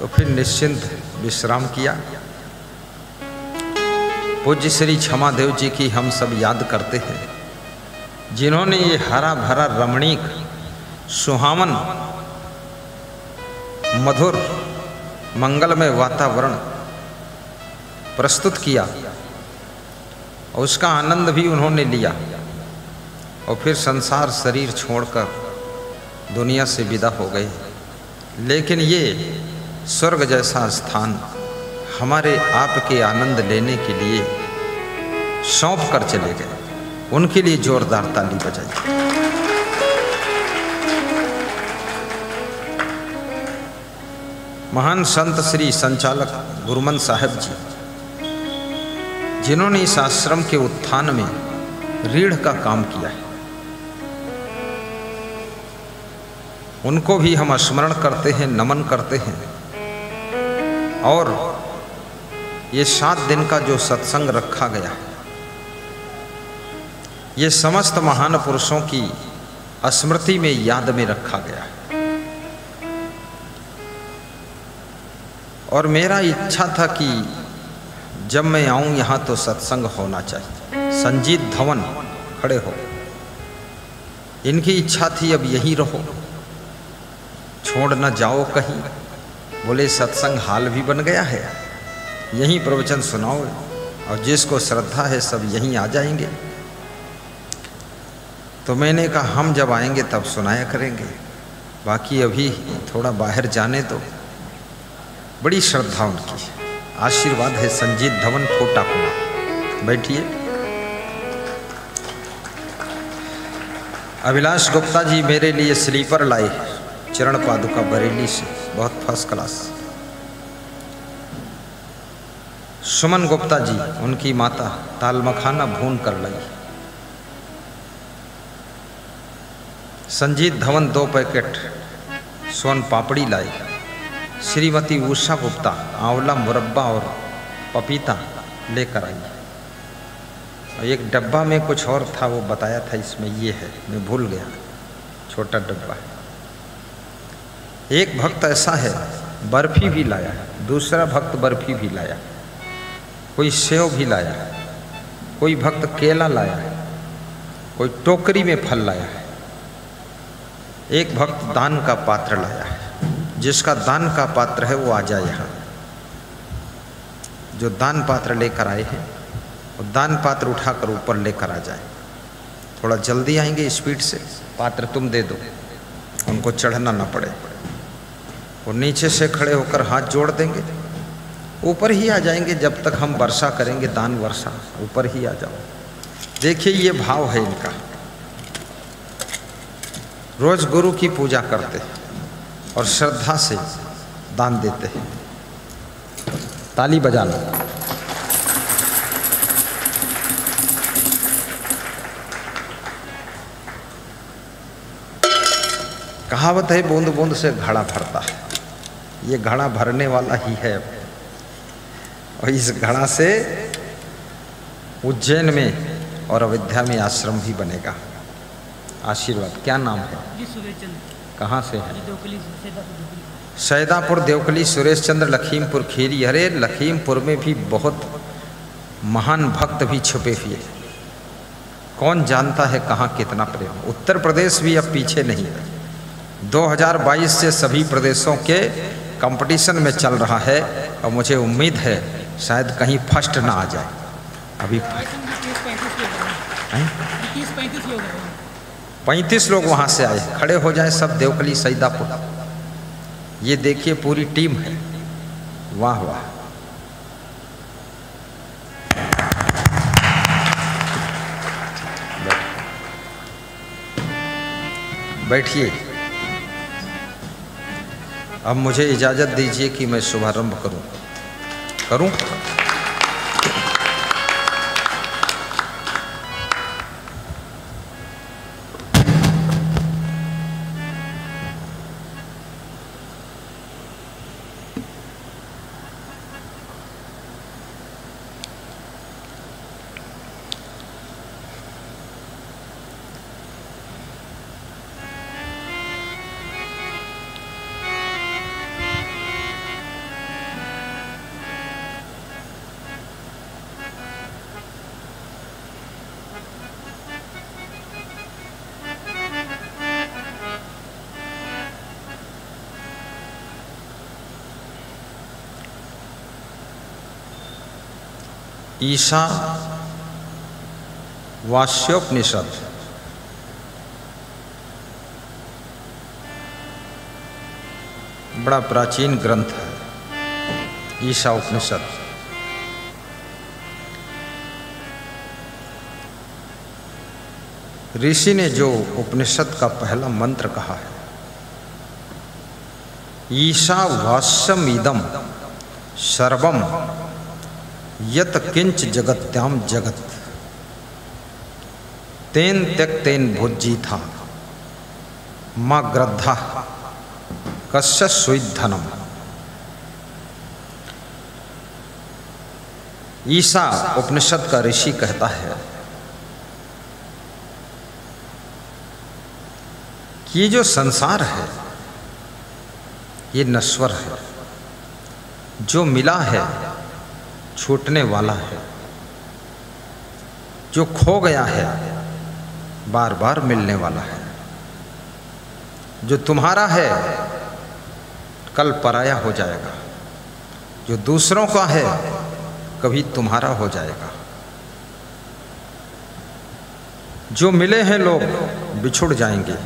तो फिर निश्चिंत विश्राम किया। पूज्य श्री क्षमादेव जी की हम सब याद करते हैं, जिन्होंने ये हरा भरा रमणीक सुहावन मधुर मंगलमय वातावरण प्रस्तुत किया और उसका आनंद भी उन्होंने लिया और फिर संसार शरीर छोड़कर दुनिया से विदा हो गए। लेकिन ये स्वर्ग जैसा स्थान हमारे आपके आनंद लेने के लिए सौंप कर चले गए। उनके लिए जोरदार ताली बजाइए। महान संत श्री संचालक गुरुमन साहब जी, जिन्होंने इस आश्रम के उत्थान में रीढ़ का काम किया है, उनको भी हम स्मरण करते हैं, नमन करते हैं। और ये 7 दिन का जो सत्संग रखा गया है, ये समस्त महान पुरुषों की स्मृति में याद में रखा गया है। और मेरा इच्छा था कि जब मैं आऊं यहाँ तो सत्संग होना चाहिए। संजीत धवन खड़े हो, इनकी इच्छा थी अब यहीं रहो, छोड़ न जाओ कहीं। बोले सत्संग हाल भी बन गया है, यहीं प्रवचन सुनाओ और जिसको श्रद्धा है सब यहीं आ जाएंगे। तो मैंने कहा हम जब आएंगे तब सुनाया करेंगे, बाकी अभी थोड़ा बाहर जाने दो। बड़ी श्रद्धा उनकी, आशीर्वाद है। संजीत धवन फोटा पुना, बैठिए। अभिलाष गुप्ता जी मेरे लिए स्लीपर लाए, चरण पादुका बरेली से, बहुत फर्स्ट क्लास। सुमन गुप्ता जी, उनकी माता ताल मखाना भून कर लाई। संजीत धवन 2 पैकेट सोन पापड़ी लाई। श्रीमती उषा गुप्ता आंवला मुरब्बा और पपीता लेकर आई। और एक डब्बा में कुछ और था, वो बताया था इसमें ये है, मैं भूल गया, छोटा डब्बा है। एक भक्त ऐसा है बर्फी भी लाया है, दूसरा भक्त बर्फी भी लाया, कोई सेव भी लाया है, कोई भक्त केला लाया है, कोई टोकरी में फल लाया है, एक भक्त दान का पात्र लाया है। जिसका दान का पात्र है वो आ जाए यहाँ। जो दान पात्र लेकर आए हैं वो दान पात्र उठाकर ऊपर लेकर आ जाए। थोड़ा जल्दी आएंगे, स्पीड से। पात्र तुम दे दो, उनको चढ़ना ना पड़े। वो नीचे से खड़े होकर हाथ जोड़ देंगे, ऊपर ही आ जाएंगे। जब तक हम वर्षा करेंगे, दान वर्षा, ऊपर ही आ जाओ। देखिए ये भाव है इनका। रोज गुरु की पूजा करते हैं और श्रद्धा से दान देते हैं। ताली बजा लो। कहावत है बूंद बूंद से घड़ा भरता है। ये घड़ा भरने वाला ही है। और इस घड़ा से उज्जैन में और अयोध्या में आश्रम भी बनेगा। आशीर्वाद। क्या नाम है? कहाँ से है? सैदापुर देवकली। सुरेश चंद्र लखीमपुर खीरी। अरे लखीमपुर में भी बहुत महान भक्त भी छुपे हुए हैं। कौन जानता है कहाँ कितना प्रेम। उत्तर प्रदेश भी अब पीछे नहीं है। 2022 से सभी प्रदेशों के कंपटीशन में चल रहा है और मुझे उम्मीद है शायद कहीं फर्स्ट ना आ जाए। अभी 35 लोग वहाँ से आए। खड़े हो जाए सब। देवकली सैदापुर। ये देखिए पूरी टीम है। वाह वाह। बैठिए। अब मुझे इजाज़त दीजिए कि मैं शुभारंभ करूं। ईशा वास्योपनिषद बड़ा प्राचीन ग्रंथ है। ईशा उपनिषद ऋषि ने जो उपनिषद का पहला मंत्र कहा है, ईशा वास्यम इदम सर्वम यत किंच जगत्याम जगत तेन त्यक्तेन भुज्जी था माँ ग्रद्धा कस्य सुधनम। ईशा उपनिषद का ऋषि कहता है कि ये जो संसार है ये नश्वर है, जो मिला है छूटने वाला है, जो खो गया है बार बार मिलने वाला है, जो तुम्हारा है कल पराया हो जाएगा, जो दूसरों का है कभी तुम्हारा हो जाएगा। जो मिले हैं लोग बिछुड़ जाएंगे,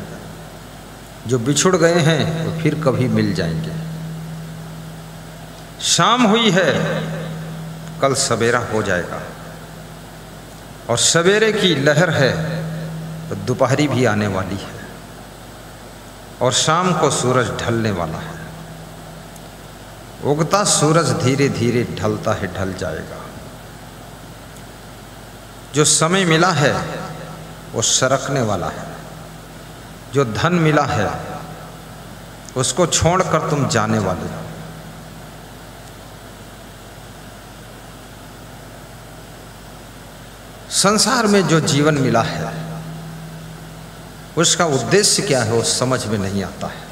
जो बिछुड़ गए हैं वो फिर कभी मिल जाएंगे। शाम हुई है कल सवेरा हो जाएगा, और सवेरे की लहर है तो दोपहरी भी आने वाली है, और शाम को सूरज ढलने वाला है। उगता सूरज धीरे धीरे ढलता है, ढल जाएगा। जो समय मिला है वो सरकने वाला है, जो धन मिला है उसको छोड़कर तुम जाने वाले हो। संसार में जो जीवन मिला है उसका उद्देश्य क्या है वो समझ में नहीं आता है।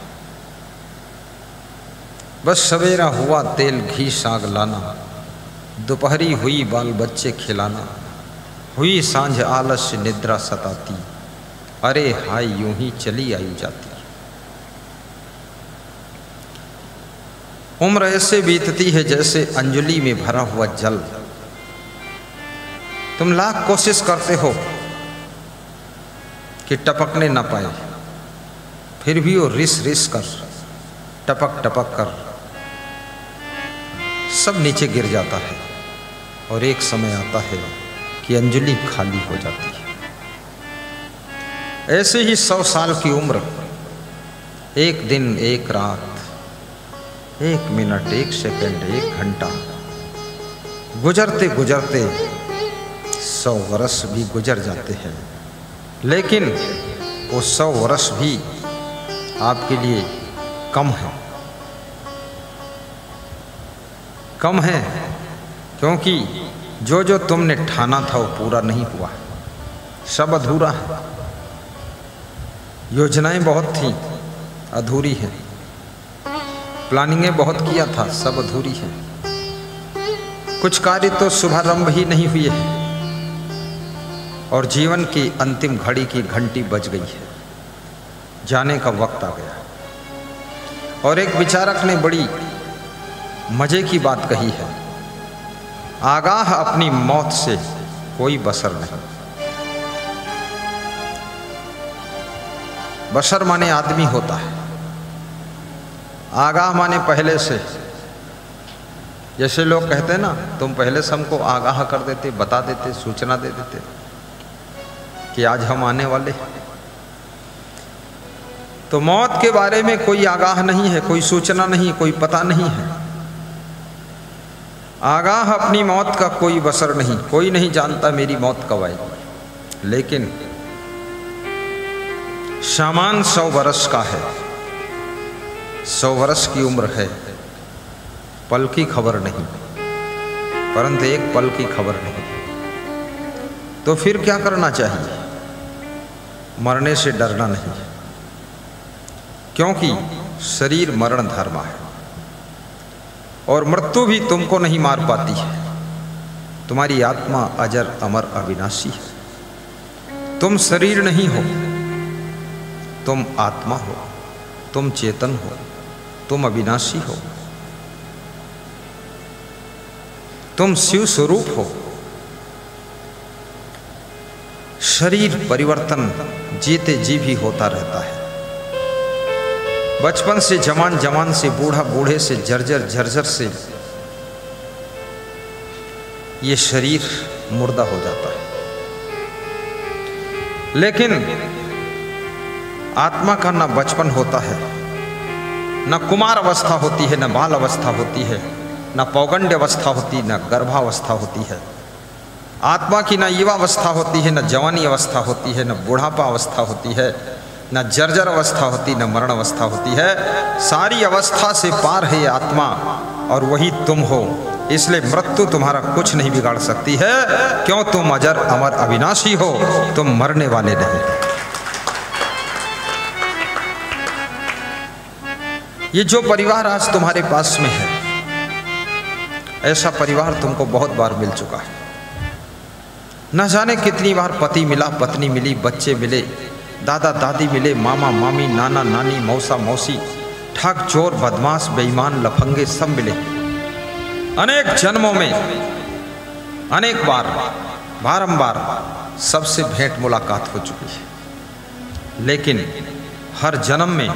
बस सवेरा हुआ तेल घी साग लाना, दोपहरी हुई बाल बच्चे खिलाना, हुई सांझ आलस्य निद्रा सताती, अरे हाय यूं ही चली आयु जाती। उम्र ऐसे बीतती है जैसे अंजलि में भरा हुआ जल। तुम लाख कोशिश करते हो कि टपकने ना पाए, फिर भी वो रिस रिस कर टपक टपक कर सब नीचे गिर जाता है, और एक समय आता है कि अंजलि खाली हो जाती है। ऐसे ही 100 साल की उम्र, एक दिन एक रात, 1 मिनट 1 सेकंड 1 घंटा गुजरते गुजरते 100 वर्ष भी गुजर जाते हैं। लेकिन वो 100 वर्ष भी आपके लिए कम है, कम है, क्योंकि जो जो तुमने ठाना था वो पूरा नहीं हुआ, सब अधूरा है। योजनाएं बहुत थी, अधूरी है। प्लानिंगें बहुत किया था, सब अधूरी है। कुछ कार्य तो शुभारंभ ही नहीं हुए हैं, और जीवन की अंतिम घड़ी की घंटी बज गई है, जाने का वक्त आ गया। और एक विचारक ने बड़ी मजे की बात कही है, आगाह अपनी मौत से कोई बसर नहीं। बसर माने आदमी होता है, आगाह माने पहले से। जैसे लोग कहते हैं ना, तुम पहले से हमको आगाह कर देते, बता देते, सूचना दे देते कि आज हम आने वाले हैं। तो मौत के बारे में कोई आगाह नहीं है, कोई सूचना नहीं, कोई पता नहीं है। आगाह अपनी मौत का कोई बसर नहीं, कोई नहीं जानता मेरी मौत कब आएगी। लेकिन सामान 100 वर्ष का है, 100 वर्ष की उम्र है, पल की खबर नहीं, परंतु एक पल की खबर नहीं। तो फिर क्या करना चाहिए? मरने से डरना नहीं, क्योंकि शरीर मरण धर्म है, और मृत्यु भी तुमको नहीं मार पाती है। तुम्हारी आत्मा अजर अमर अविनाशी है। तुम शरीर नहीं हो, तुम आत्मा हो, तुम चेतन हो, तुम अविनाशी हो, तुम शिव स्वरूप हो, शरीर परिवर्तन जीते जी भी होता रहता है। बचपन से जवान, जवान से बूढ़ा, बूढ़े से जर्जर, जर्जर से ये शरीर मुर्दा हो जाता है। लेकिन आत्मा का ना बचपन होता है, न कुमार अवस्था होती है, न बाल अवस्था होती है, न पौगंड अवस्था होती, न गर्भावस्था होती है। आत्मा की न युवावस्था होती है, न जवानी अवस्था होती है, न बुढ़ापा अवस्था होती है, न जर्जर अवस्था होती, न मरण अवस्था होती है। सारी अवस्था से पार है ये आत्मा और वही तुम हो। इसलिए मृत्यु तुम्हारा कुछ नहीं बिगाड़ सकती है, क्यों तुम अजर अमर अविनाशी हो, तुम मरने वाले नहीं। ये जो परिवार आज तुम्हारे पास में है, ऐसा परिवार तुमको बहुत बार मिल चुका है। न जाने कितनी बार पति मिला, पत्नी मिली, बच्चे मिले, दादा दादी मिले, मामा मामी, नाना नानी, मौसा मौसी, ठग चोर बदमाश बेईमान लफंगे सब मिले। अनेक जन्मों में अनेक बार बारंबार सबसे भेंट मुलाकात हो चुकी है। लेकिन हर जन्म में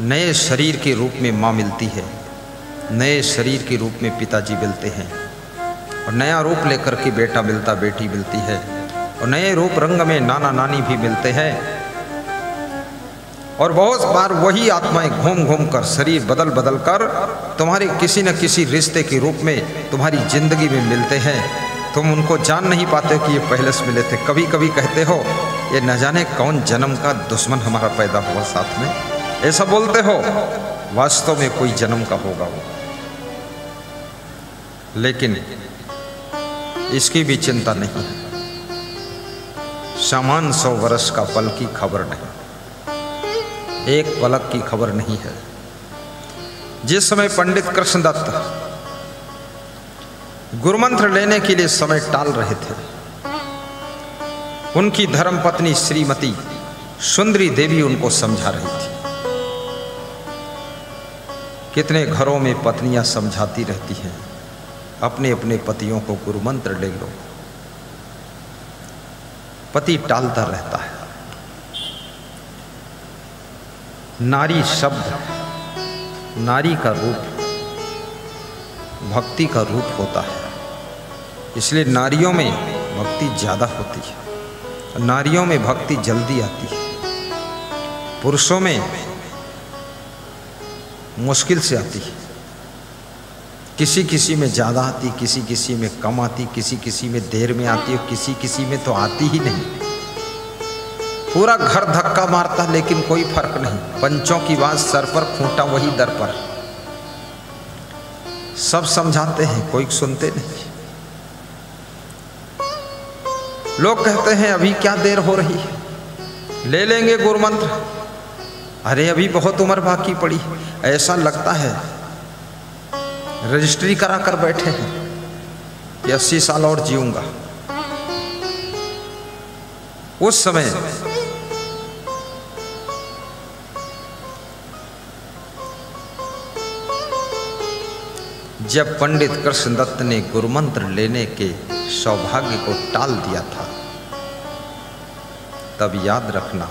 नए शरीर के रूप में माँ मिलती है, नए शरीर के रूप में पिताजी मिलते हैं, और नया रूप लेकर के बेटा मिलता, बेटी मिलती है, और नए रूप रंग में नाना नानी भी मिलते हैं। और बहुत बार वही आत्माएं घूम घूम कर, शरीर बदल बदल कर तुम्हारे किसी न किसी रिश्ते के रूप में तुम्हारी जिंदगी में मिलते हैं। तुम उनको जान नहीं पाते कि ये पहले से मिले थे। कभी कभी कहते हो ये न जाने कौन जन्म का दुश्मन हमारा पैदा हुआ साथ में, ऐसा बोलते हो। वास्तव में कोई जन्म का होगा वो, लेकिन इसकी भी चिंता नहीं है। सामान 100 वर्ष का पल की खबर नहीं, एक पलक की खबर नहीं है। जिस समय पंडित कृष्णदत्त गुरुमंत्र लेने के लिए समय टाल रहे थे, उनकी धर्मपत्नी श्रीमती सुंदरी देवी उनको समझा रही थी। कितने घरों में पत्नियां समझाती रहती हैं अपने अपने पतियों को गुरुमंत्र ले लो, पति टालता रहता है। नारी शब्द, नारी का रूप भक्ति का रूप होता है, इसलिए नारियों में भक्ति ज़्यादा होती है, नारियों में भक्ति जल्दी आती है। पुरुषों में मुश्किल से आती है, किसी किसी में ज़्यादा आती, किसी किसी में कम आती, किसी किसी में देर में आती और किसी किसी में तो आती ही नहीं। पूरा घर धक्का मारता लेकिन कोई फर्क नहीं। पंचों की बात सर पर, खूंटा वही दर पर। सब समझाते हैं, कोई सुनते नहीं। लोग कहते हैं अभी क्या देर हो रही है, ले लेंगे गुरुमंत्र, अरे अभी बहुत उम्र बाकी पड़ी। ऐसा लगता है रजिस्ट्री करा कर बैठे हैं कि 80 साल और जीऊंगा। उस समय जब पंडित कृष्णदत्त ने गुरुमंत्र लेने के सौभाग्य को टाल दिया था, तब याद रखना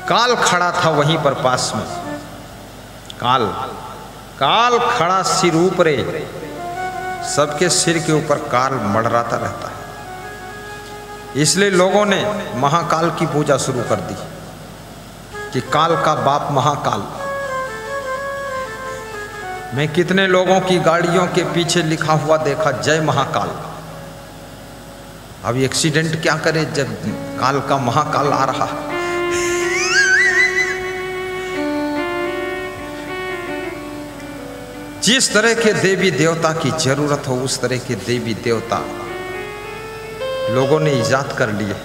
काल खड़ा था वहीं पर पास में। काल काल खड़ा सिर ऊपरे, सबके सिर के ऊपर काल मंडराता रहता है। इसलिए लोगों ने महाकाल की पूजा शुरू कर दी कि काल का बाप महाकाल। मैं कितने लोगों की गाड़ियों के पीछे लिखा हुआ देखा जय महाकाल। अब एक्सीडेंट क्या करे जब काल का महाकाल आ रहा है। जिस तरह के देवी देवता की जरूरत हो उस तरह के देवी देवता लोगों ने इजाद कर लिए।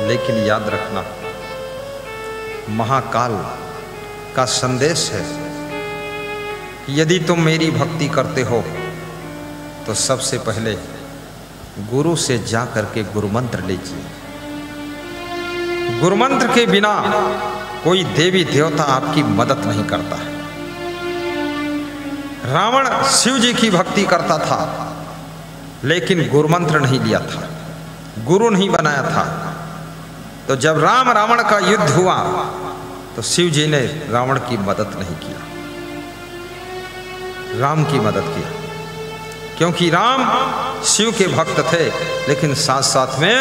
लेकिन याद रखना, महाकाल का संदेश है कि यदि तुम मेरी भक्ति करते हो तो सबसे पहले गुरु से जा करके गुरुमंत्र लीजिए। गुरुमंत्र के बिना कोई देवी देवता आपकी मदद नहीं करता है। रावण शिव जी की भक्ति करता था, लेकिन गुरुमंत्र नहीं लिया था, गुरु नहीं बनाया था। तो जब राम रावण का युद्ध हुआ तो शिव जी ने रावण की मदद नहीं किया, राम की मदद किया, क्योंकि राम शिव के भक्त थे, लेकिन साथ साथ में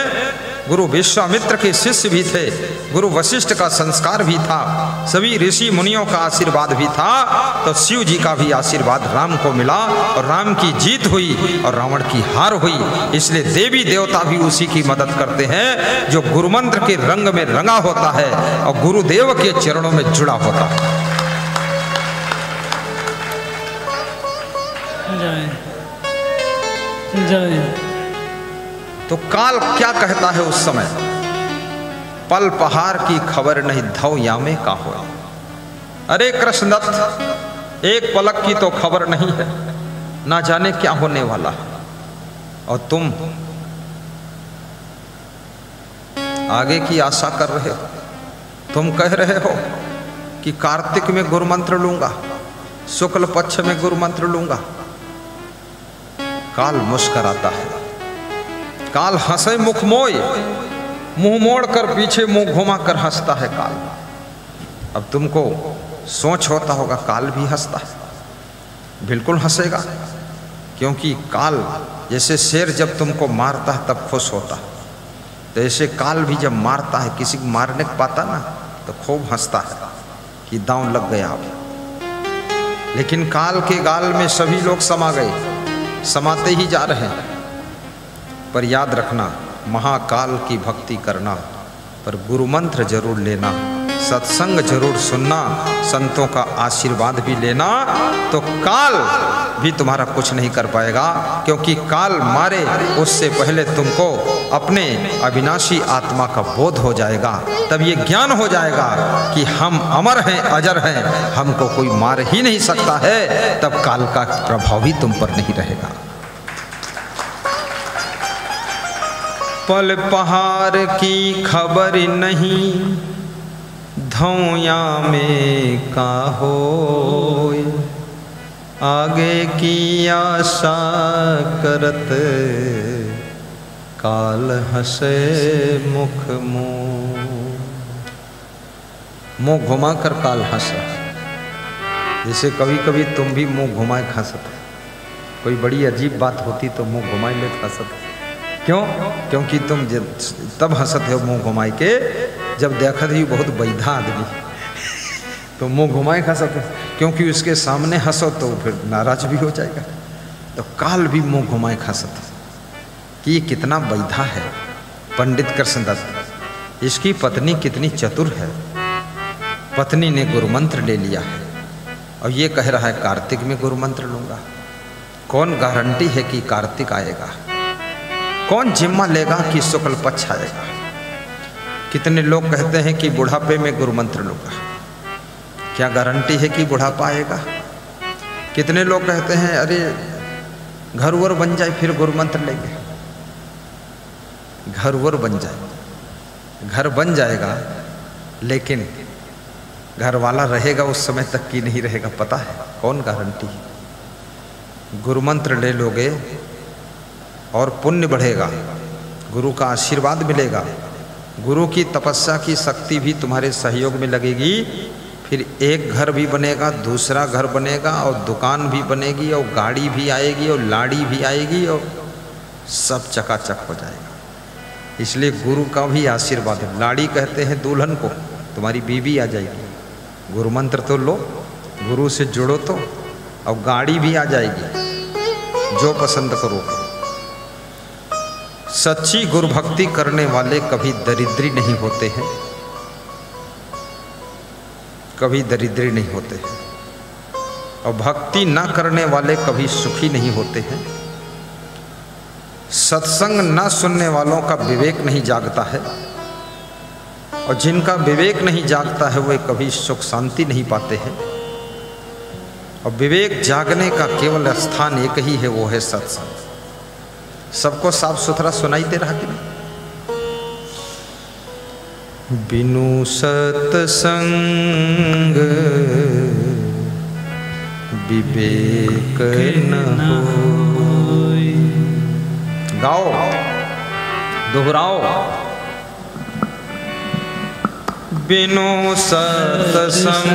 गुरु विश्वामित्र के शिष्य भी थे, गुरु वशिष्ठ का संस्कार भी था, सभी ऋषि मुनियों का आशीर्वाद भी था। तो शिव जी का भी आशीर्वाद राम को मिला और राम की जीत हुई और रावण की हार हुई। इसलिए देवी देवता भी उसी की मदद करते हैं जो गुरुमंत्र के रंग में रंगा होता है और गुरुदेव के चरणों में जुड़ा होता है। तो काल क्या कहता है उस समय? पल पहाड़ की खबर नहीं धौ यामे का हो। अरे कृष्णदत्त, एक पलक की तो खबर नहीं है, ना जाने क्या होने वाला है। और तुम आगे की आशा कर रहे हो, तुम कह रहे हो कि कार्तिक में गुरुमंत्र लूंगा, शुक्ल पक्ष में गुरुमंत्र लूंगा। काल मुस्कुराता है, काल हंसे मुख मोय, मुंह मोड़ कर पीछे मुंह घुमा कर हंसता है काल। अब तुमको सोच होता होगा काल भी हंसता है, बिल्कुल हंसेगा, क्योंकि काल जैसे शेर जब तुमको मारता है तब खुश होता है, तो ऐसे काल भी जब मारता है, किसी को मारने को पाता ना तो खूब हंसता है कि दांव लग गया अब। लेकिन काल के गाल में सभी लोग समा गए, समाते ही जा रहे हैं। पर याद रखना, महाकाल की भक्ति करना, पर गुरुमंत्र जरूर लेना, सत्संग जरूर सुनना, संतों का आशीर्वाद भी लेना, तो काल भी तुम्हारा कुछ नहीं कर पाएगा। क्योंकि काल मारे उससे पहले तुमको अपने अविनाशी आत्मा का बोध हो जाएगा, तब ये ज्ञान हो जाएगा कि हम अमर हैं, अजर हैं, हमको कोई मार ही नहीं सकता है। तब काल का प्रभाव भी तुम पर नहीं रहेगा। पल पहाड़ की खबर नहीं धौया में का हो, आगे की आशा करत काल हंसे मुख मुंह घुमा कर काल हंसा। जैसे कभी कभी तुम भी मुंह घुमाए हंसते, कोई बड़ी अजीब बात होती तो मुंह घुमाए ले हंसते। क्यों? क्योंकि तुम तब हंसते हो मुंह घुमाए के जब देखत ही बहुत बैधा आदमी तो मुंह घुमाए हंसते, क्योंकि उसके सामने हंसो तो फिर नाराज भी हो जाएगा। तो काल भी मुंह घुमाए हंसते कि ये कितना बैधा है। पंडित कृष्णदत्त, इसकी पत्नी कितनी चतुर है, पत्नी ने गुरुमंत्र ले लिया है और ये कह रहा है कार्तिक में गुरुमंत्र लूंगा। कौन गारंटी है कि कार्तिक आएगा? कौन जिम्मा लेगा कि शुक्ल पक्ष आएगा? कितने लोग कहते हैं कि बुढ़ापे में गुरुमंत्र लूंगा, क्या गारंटी है कि बुढ़ापा आएगा? कितने लोग कहते हैं अरे घर वर बन जाए फिर गुरुमंत्र लेंगे। घर वर बन जाए, घर बन जाएगा, लेकिन घर वाला रहेगा उस समय तक कि नहीं रहेगा पता है? कौन गारंटी? गुरुमंत्र ले लोगे और पुण्य बढ़ेगा, गुरु का आशीर्वाद मिलेगा, गुरु की तपस्या की शक्ति भी तुम्हारे सहयोग में लगेगी। फिर एक घर भी बनेगा, दूसरा घर बनेगा और दुकान भी बनेगी और गाड़ी भी आएगी और लाड़ी भी आएगी और सब चकाचक हो जाएगा। इसलिए गुरु का भी आशीर्वाद है। लाड़ी कहते हैं दुल्हन को, तुम्हारी बीवी आ जाएगी। गुरुमंत्र तो लो, गुरु से जुड़ो तो, और गाड़ी भी आ जाएगी जो पसंद करोगे। सच्ची गुरु भक्ति करने वाले कभी दरिद्री नहीं होते हैं, कभी दरिद्री नहीं होते हैं, और भक्ति ना करने वाले कभी सुखी नहीं होते हैं। सत्संग ना सुनने वालों का विवेक नहीं जागता है, और जिनका विवेक नहीं जागता है वे कभी सुख शांति नहीं पाते हैं। और विवेक जागने का केवल स्थान एक ही है, वो है सत्संग। सबको साफ सुथरा सुनाई दे रहा कि नहीं? बिनु सत्संग विवेक न होय। गाओ, दोहराओ। बिनु सत्संग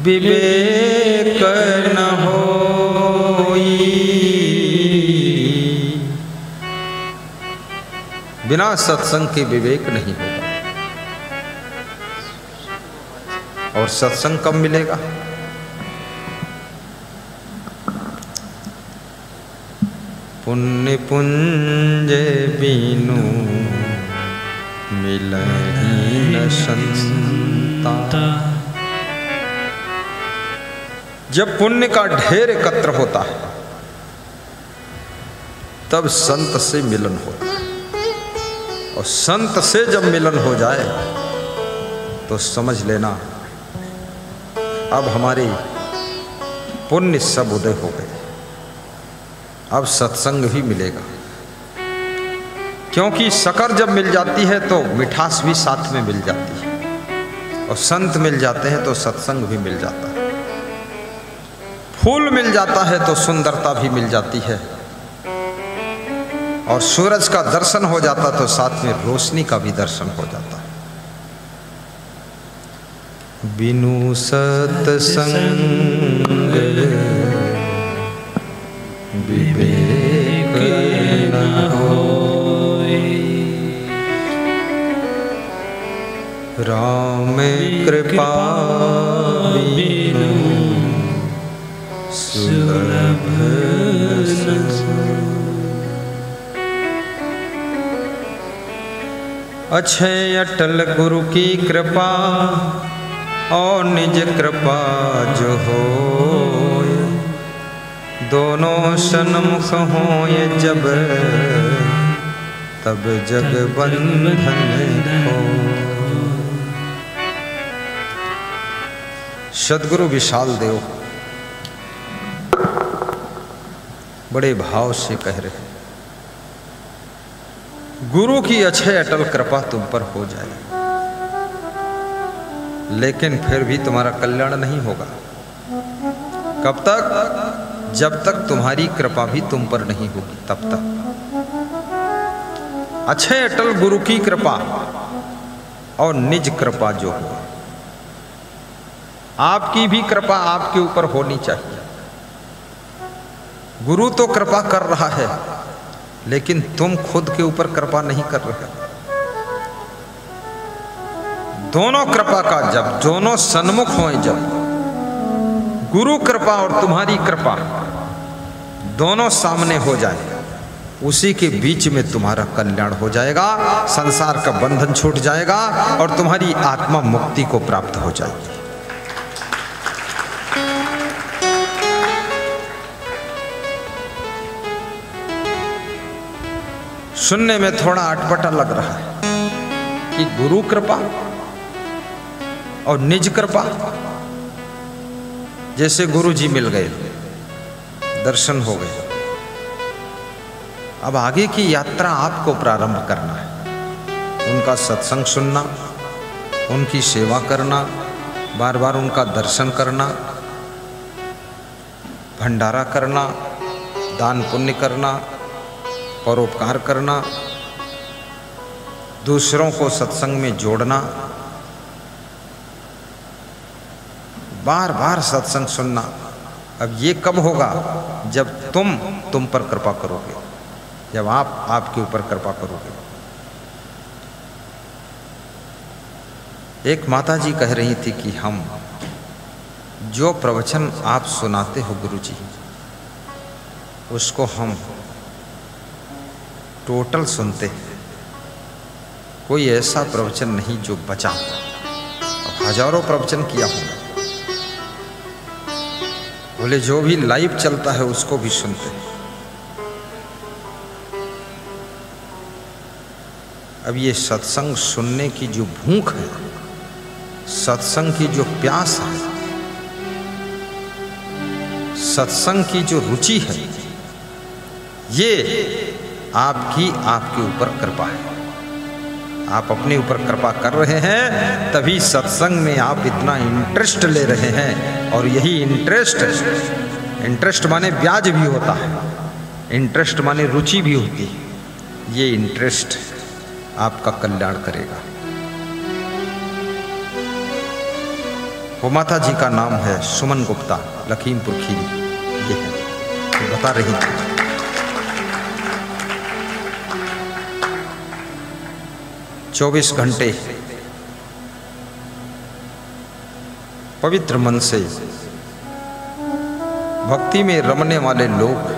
विवेक न होई। बिना सत्संग के विवेक नहीं होगा। और सत्संग कब मिलेगा? पुण्य पुंज बिनु मिलहि न संता। जब पुण्य का ढेर एकत्र होता है तब संत से मिलन होता है। और संत से जब मिलन हो जाए तो समझ लेना अब हमारे पुण्य सब उदय हो गए। अब सत्संग भी मिलेगा, क्योंकि शक्कर जब मिल जाती है तो मिठास भी साथ में मिल जाती है। और संत मिल जाते हैं तो सत्संग भी मिल जाता है। फूल मिल जाता है तो सुंदरता भी मिल जाती है। और सूरज का दर्शन हो जाता तो साथ में रोशनी का भी दर्शन हो जाता है। बिनु सत्संग विवेक न होय। राम कृपा बिनु सुलभ अक्षय अटल गुरु की कृपा और निज कृपा जो हो। दोनों सन्मुख होए जब तब जग बंधन हो। सद्गुरु विशाल देव बड़े भाव से कह रहे, गुरु की अक्षय अटल कृपा तुम पर हो जाए, लेकिन फिर भी तुम्हारा कल्याण नहीं होगा। कब तक? जब तक तुम्हारी कृपा भी तुम पर नहीं होगी तब तक। अक्षय अटल गुरु की कृपा और निज कृपा जो हो, आपकी भी कृपा आपके ऊपर होनी चाहिए। गुरु तो कृपा कर रहा है, लेकिन तुम खुद के ऊपर कृपा नहीं कर रहे। दोनों कृपा का जब दोनों सन्मुख हों, जब गुरु कृपा और तुम्हारी कृपा दोनों सामने हो जाए, उसी के बीच में तुम्हारा कल्याण हो जाएगा। संसार का बंधन छूट जाएगा और तुम्हारी आत्मा मुक्ति को प्राप्त हो जाएगी। सुनने में थोड़ा अटपटा लग रहा है कि गुरु कृपा और निज कृपा। जैसे गुरु जी मिल गए, दर्शन हो गए, अब आगे की यात्रा आपको प्रारंभ करना है। उनका सत्संग सुनना, उनकी सेवा करना, बार बार उनका दर्शन करना, भंडारा करना, दान पुण्य करना, परोपकार करना, दूसरों को सत्संग में जोड़ना, बार बार सत्संग सुनना। अब ये कब होगा? जब तुम पर कृपा करोगे, जब आप आपके ऊपर कृपा करोगे। एक माता जी कह रही थी कि हम जो प्रवचन आप सुनाते हो गुरु जी, उसको हम टोटल सुनते हैं, कोई ऐसा प्रवचन नहीं जो बचा। हजारों प्रवचन किया होगा, बोले जो भी लाइव चलता है उसको भी सुनते हैं। अब ये सत्संग सुनने की जो भूख है, सत्संग की जो प्यास है, सत्संग की जो रुचि है, ये आपके ऊपर कृपा है। आप अपने ऊपर कृपा कर रहे हैं, तभी सत्संग में आप इतना इंटरेस्ट ले रहे हैं। और यही इंटरेस्ट माने ब्याज भी होता है, इंटरेस्ट माने रुचि भी होती है। ये इंटरेस्ट आपका कल्याण करेगा। वो माता जी का नाम है सुमन गुप्ता, लखीमपुर खीरी। ये है, ये बता रही थी। चौबीस घंटे पवित्र मन से भक्ति में रमने वाले लोग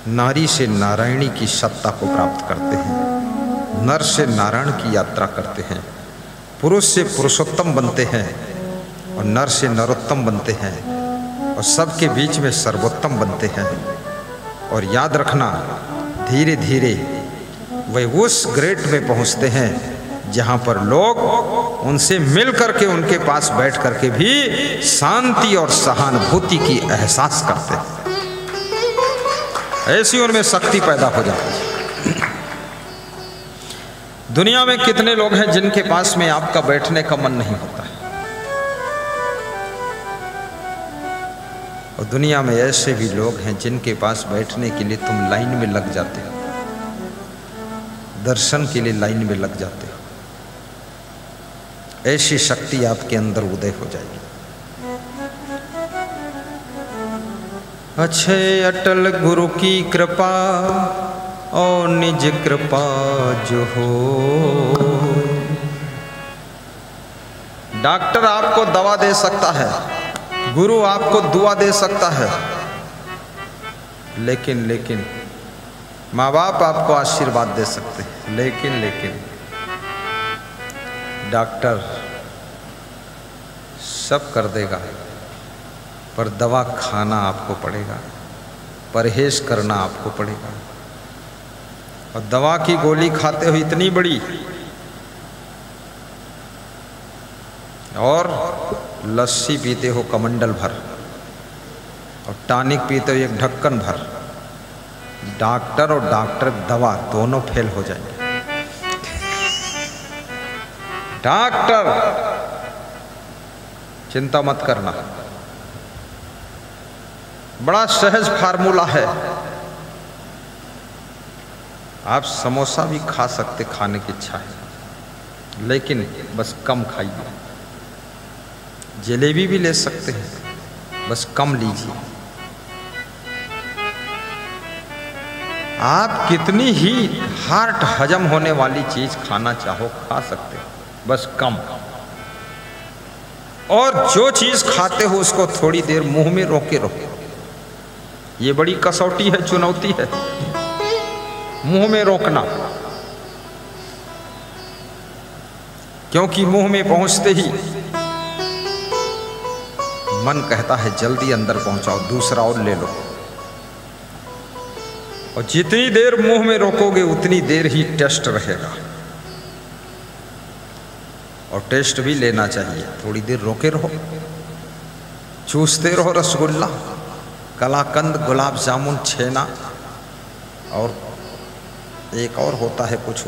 नारी से नारायणी की सत्ता को प्राप्त करते हैं, नर से नारायण की यात्रा करते हैं, पुरुष से पुरुषोत्तम बनते हैं और नर से नरोत्तम बनते हैं और सबके बीच में सर्वोत्तम बनते हैं। और याद रखना, धीरे धीरे वे उस ग्रेड में पहुंचते हैं जहां पर लोग उनसे मिल करके उनके पास बैठ करके भी शांति और सहानुभूति की एहसास करते हैं। ऐसी उनमें शक्ति पैदा हो जाती है। दुनिया में कितने लोग हैं जिनके पास में आपका बैठने का मन नहीं होता है, और दुनिया में ऐसे भी लोग हैं जिनके पास बैठने के लिए तुम लाइन में लग जाते हो, दर्शन के लिए लाइन में लग जाते हो। ऐसी शक्ति आपके अंदर उदय हो जाएगी। अच्छे अटल गुरु की कृपा और निज कृपा जो हो। डॉक्टर आपको दवा दे सकता है, गुरु आपको दुआ दे सकता है, लेकिन माँ बाप आपको आशीर्वाद दे सकते हैं, लेकिन डॉक्टर सब कर देगा, पर दवा खाना आपको पड़ेगा, परहेज करना आपको पड़ेगा। और दवा की गोली खाते हो इतनी बड़ी, और लस्सी पीते हो कमंडल भर, और टॉनिक पीते हो एक ढक्कन भर। डॉक्टर और डॉक्टर दवा दोनों फेल हो जाएंगे। डॉक्टर चिंता मत करना, बड़ा सहज फार्मूला है। आप समोसा भी खा सकते, खाने की इच्छा है, लेकिन बस कम खाइए। जलेबी भी ले सकते हैं, बस कम लीजिए। आप कितनी ही हार्ट हजम होने वाली चीज खाना चाहो खा सकते हो, बस कम। और जो चीज खाते हो उसको थोड़ी देर मुंह में रोके रहो। ये बड़ी कसौटी है, चुनौती है, मुंह में रोकना। क्योंकि मुंह में पहुंचते ही मन कहता है जल्दी अंदर पहुंचाओ, दूसरा और ले लो। और जितनी देर मुंह में रोकोगे उतनी देर ही टेस्ट रहेगा। और टेस्ट भी लेना चाहिए, थोड़ी देर रोके रहो, चूसते रहो रसगुल्ला, कलाकंद, गुलाब जामुन, छेना, और एक और होता है कुछ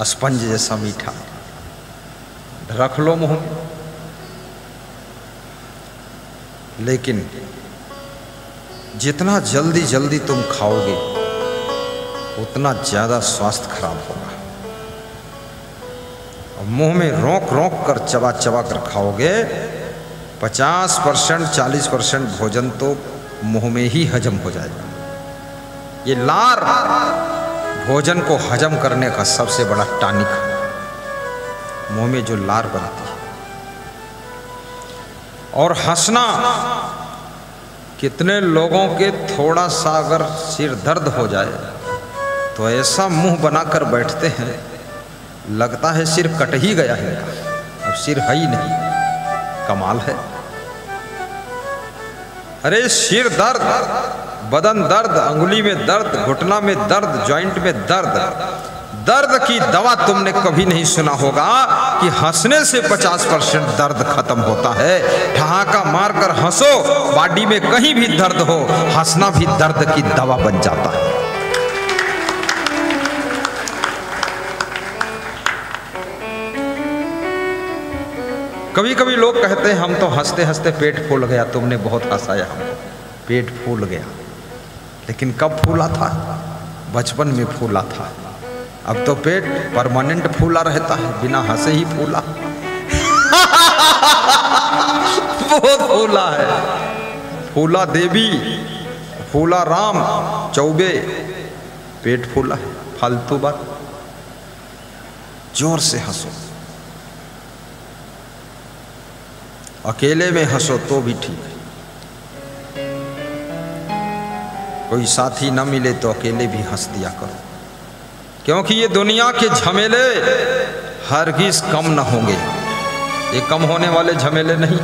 स्पंज जैसा मीठा, रख लो मुंह में। लेकिन जितना जल्दी जल्दी तुम खाओगे उतना ज़्यादा स्वास्थ्य खराब होगा। और मुंह में रोक रोक कर, चबा चबा कर खाओगे, 50% 40% भोजन तो मुंह में ही हजम हो जाएगा। ये लार भोजन को हजम करने का सबसे बड़ा टॉनिक है। मुंह में जो लार बनती है। और हंसना, कितने लोगों के थोड़ा सा अगर सिर दर्द हो जाए तो ऐसा मुंह बनाकर बैठते हैं, लगता है सिर कट ही गया है, अब सिर है ही नहीं। कमाल है। अरे सिर दर्द, बदन दर्द, अंगुली में दर्द, घुटना में दर्द, जॉइंट में दर्द, दर्द की दवा तुमने कभी नहीं सुना होगा कि हंसने से 50% दर्द खत्म होता है। ठहाका मारकर हंसो, बॉडी में कहीं भी दर्द हो, हंसना भी दर्द की दवा बन जाता है। कभी कभी लोग कहते हैं हम तो हंसते हंसते पेट फूल गया, तुमने बहुत हंसाया हमको, पेट फूल गया। लेकिन कब फूला था? बचपन में फूला था। अब तो पेट परमानेंट फूला रहता है, बिना हंसे ही फूला। बहुत फूला है। फूला देवी, फूला राम, चौबे, पेट फूला है। फालतू बात। जोर से हंसो, अकेले में हंसो तो भी ठीक है। कोई साथी न मिले तो अकेले भी हंस दिया करो, क्योंकि ये दुनिया के झमेले हरगिज कम न होंगे। ये कम होने वाले झमेले नहीं।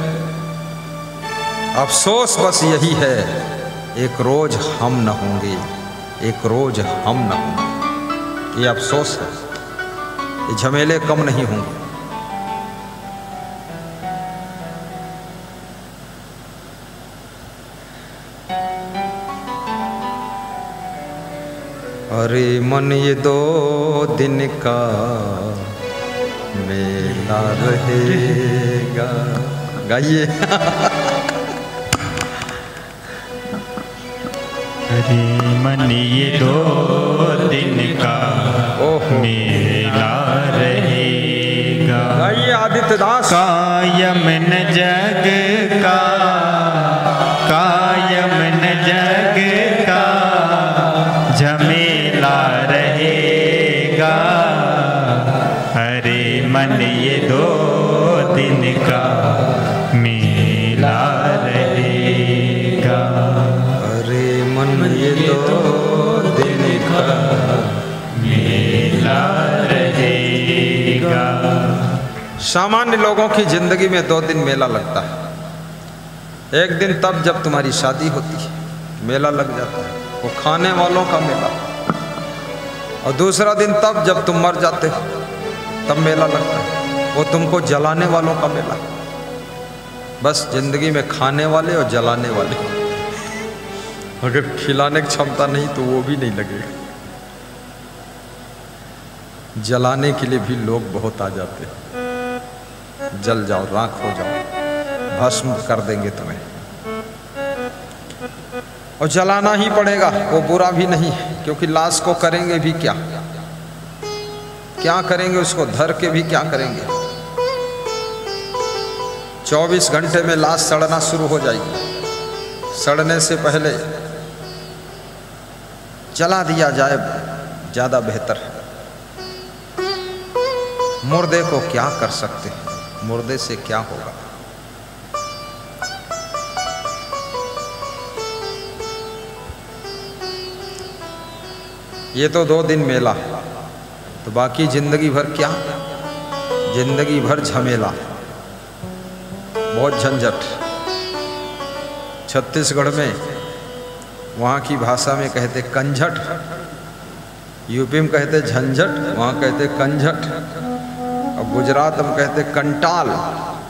अफसोस बस यही है, एक रोज हम न होंगे, एक रोज हम न होंगे। ये अफसोस है, ये झमेले कम नहीं होंगे। अरे मन ये 2 दिन का मेला रहेगा। गाइए। अरे मन ये 2 दिन का मेला रहेगा। गाइए आदित्य दास। कायम न जग का, कायम न जग का झमेला रहेगा। अरे मन ये 2 दिन का मेला रहेगा। अरे मन ये 2 दिन का मेला रहेगा। सामान्य लोगों की जिंदगी में 2 दिन मेला लगता है। एक दिन तब जब तुम्हारी शादी होती है, मेला लग जाता है, वो खाने वालों का मेला। और दूसरा दिन तब जब तुम मर जाते हो, तब मेला लगता है, वो तुमको जलाने वालों का मेला। बस जिंदगी में खाने वाले और जलाने वाले। अगर खिलाने की क्षमता नहीं तो वो भी नहीं लगेगा। जलाने के लिए भी लोग बहुत आ जाते हैं। जल जाओ, राख हो जाओ, भस्म कर देंगे तुम्हें। और जलाना ही पड़ेगा, वो बुरा भी नहीं है, क्योंकि लाश को करेंगे भी क्या? क्या करेंगे उसको? धर के भी क्या करेंगे? 24 घंटे में लाश सड़ना शुरू हो जाएगी। सड़ने से पहले जला दिया जाए, ज्यादा बेहतर है। मुर्दे को क्या कर सकते हैं? मुर्दे से क्या होगा? ये तो 2 दिन मेला, तो बाकी जिंदगी भर क्या? जिंदगी भर झमेला, बहुत झंझट। छत्तीसगढ़ में वहाँ की भाषा में कहते कंझट, यूपी में कहते झंझट, वहाँ कहते कंझट, और गुजरात में कहते कंटाल।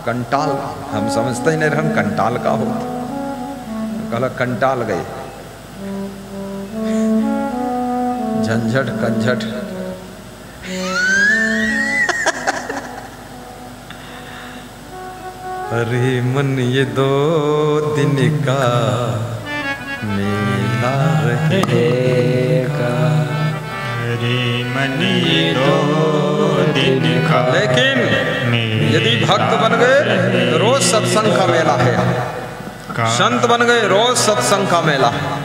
कंटाल हम समझते ही नहीं रहन कंटाल का होता। कहला कंटाल गए। झंझट कंझट। अरे मन ये 2 दिन का मेला रहेगा। अरे मन ये 2 दिन का। लेकिन यदि भक्त बन गए तो रोज सत्संग का मेला है। संत बन गए, रोज सत्संग का मेला है।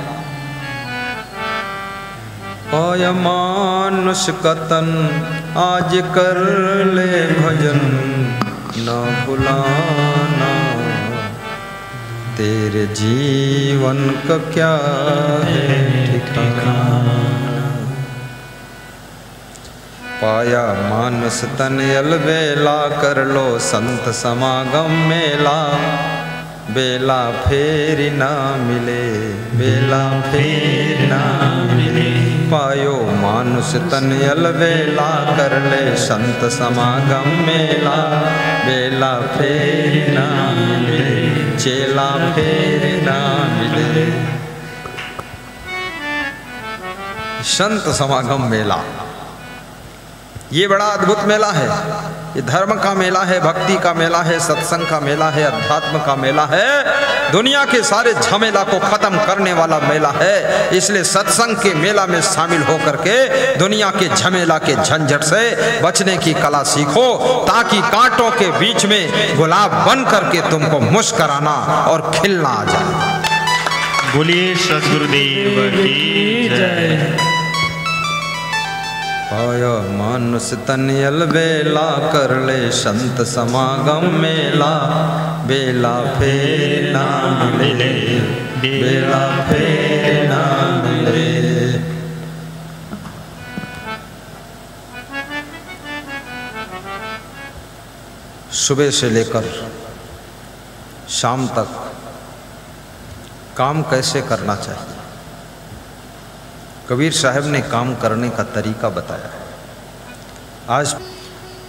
आय मानुष का तन आज कर ले भजन, न भुलाना तेरे जीवन का क्या है ठिकाना। पाया मानुष तन अलबेला, कर लो संत समागम मेला। बेला फेर ना मिले, बेला फेर ना मिले। पायो मानुष तन अलबेला, कर ले संत समागम मेला। बेला फेर ना मिले, चेला फेर ना मिले। संत समागम मेला ये बड़ा अद्भुत मेला है। ये धर्म का मेला है, भक्ति का मेला है, सत्संग का मेला है, अध्यात्म का मेला है, दुनिया के सारे झमेला को खत्म करने वाला मेला है। इसलिए सत्संग के मेला में शामिल होकर के दुनिया के झमेला के झंझट से बचने की कला सीखो, ताकि कांटों के बीच में गुलाब बन करके तुमको मुस्कुराना और खिलना आ जाए। बोलिए सद्गुरुदेव की जय। पाया मानुष तन अलबेला, कर ले संत समागम मेला, बेला फेर ना मिले, बेला फेर ना मिले। सुबह से लेकर शाम तक काम कैसे करना चाहिए, कबीर साहब ने काम करने का तरीका बताया। आज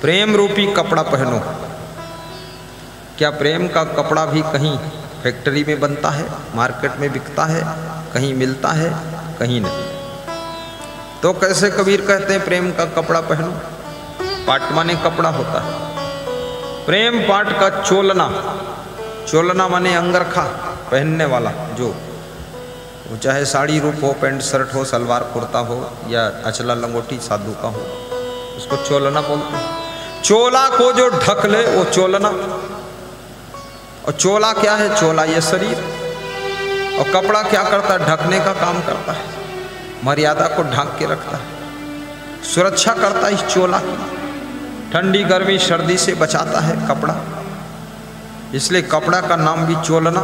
प्रेम रूपी कपड़ा पहनो। क्या प्रेम का कपड़ा भी कहीं फैक्ट्री में बनता है, मार्केट में बिकता है, कहीं मिलता है, कहीं नहीं? तो कैसे कबीर कहते हैं प्रेम का कपड़ा पहनो? पाट माने कपड़ा होता है, प्रेम पाट का चोलना, चोलना माने अंगरखा पहनने वाला, जो वो चाहे साड़ी रूप हो, पैंट शर्ट हो, सलवार कुर्ता हो, या अचला लंगोटी साधु का हो, उसको चोलना बोलते हैं। चोला को जो ढक ले वो चोलना। और चोला क्या है? चोला ये शरीर, और कपड़ा क्या करता है? ढकने का काम करता है, मर्यादा को ढांक के रखता है, सुरक्षा करता है इस चोला की, ठंडी गर्मी सर्दी से बचाता है कपड़ा। इसलिए कपड़ा का नाम भी चोलना,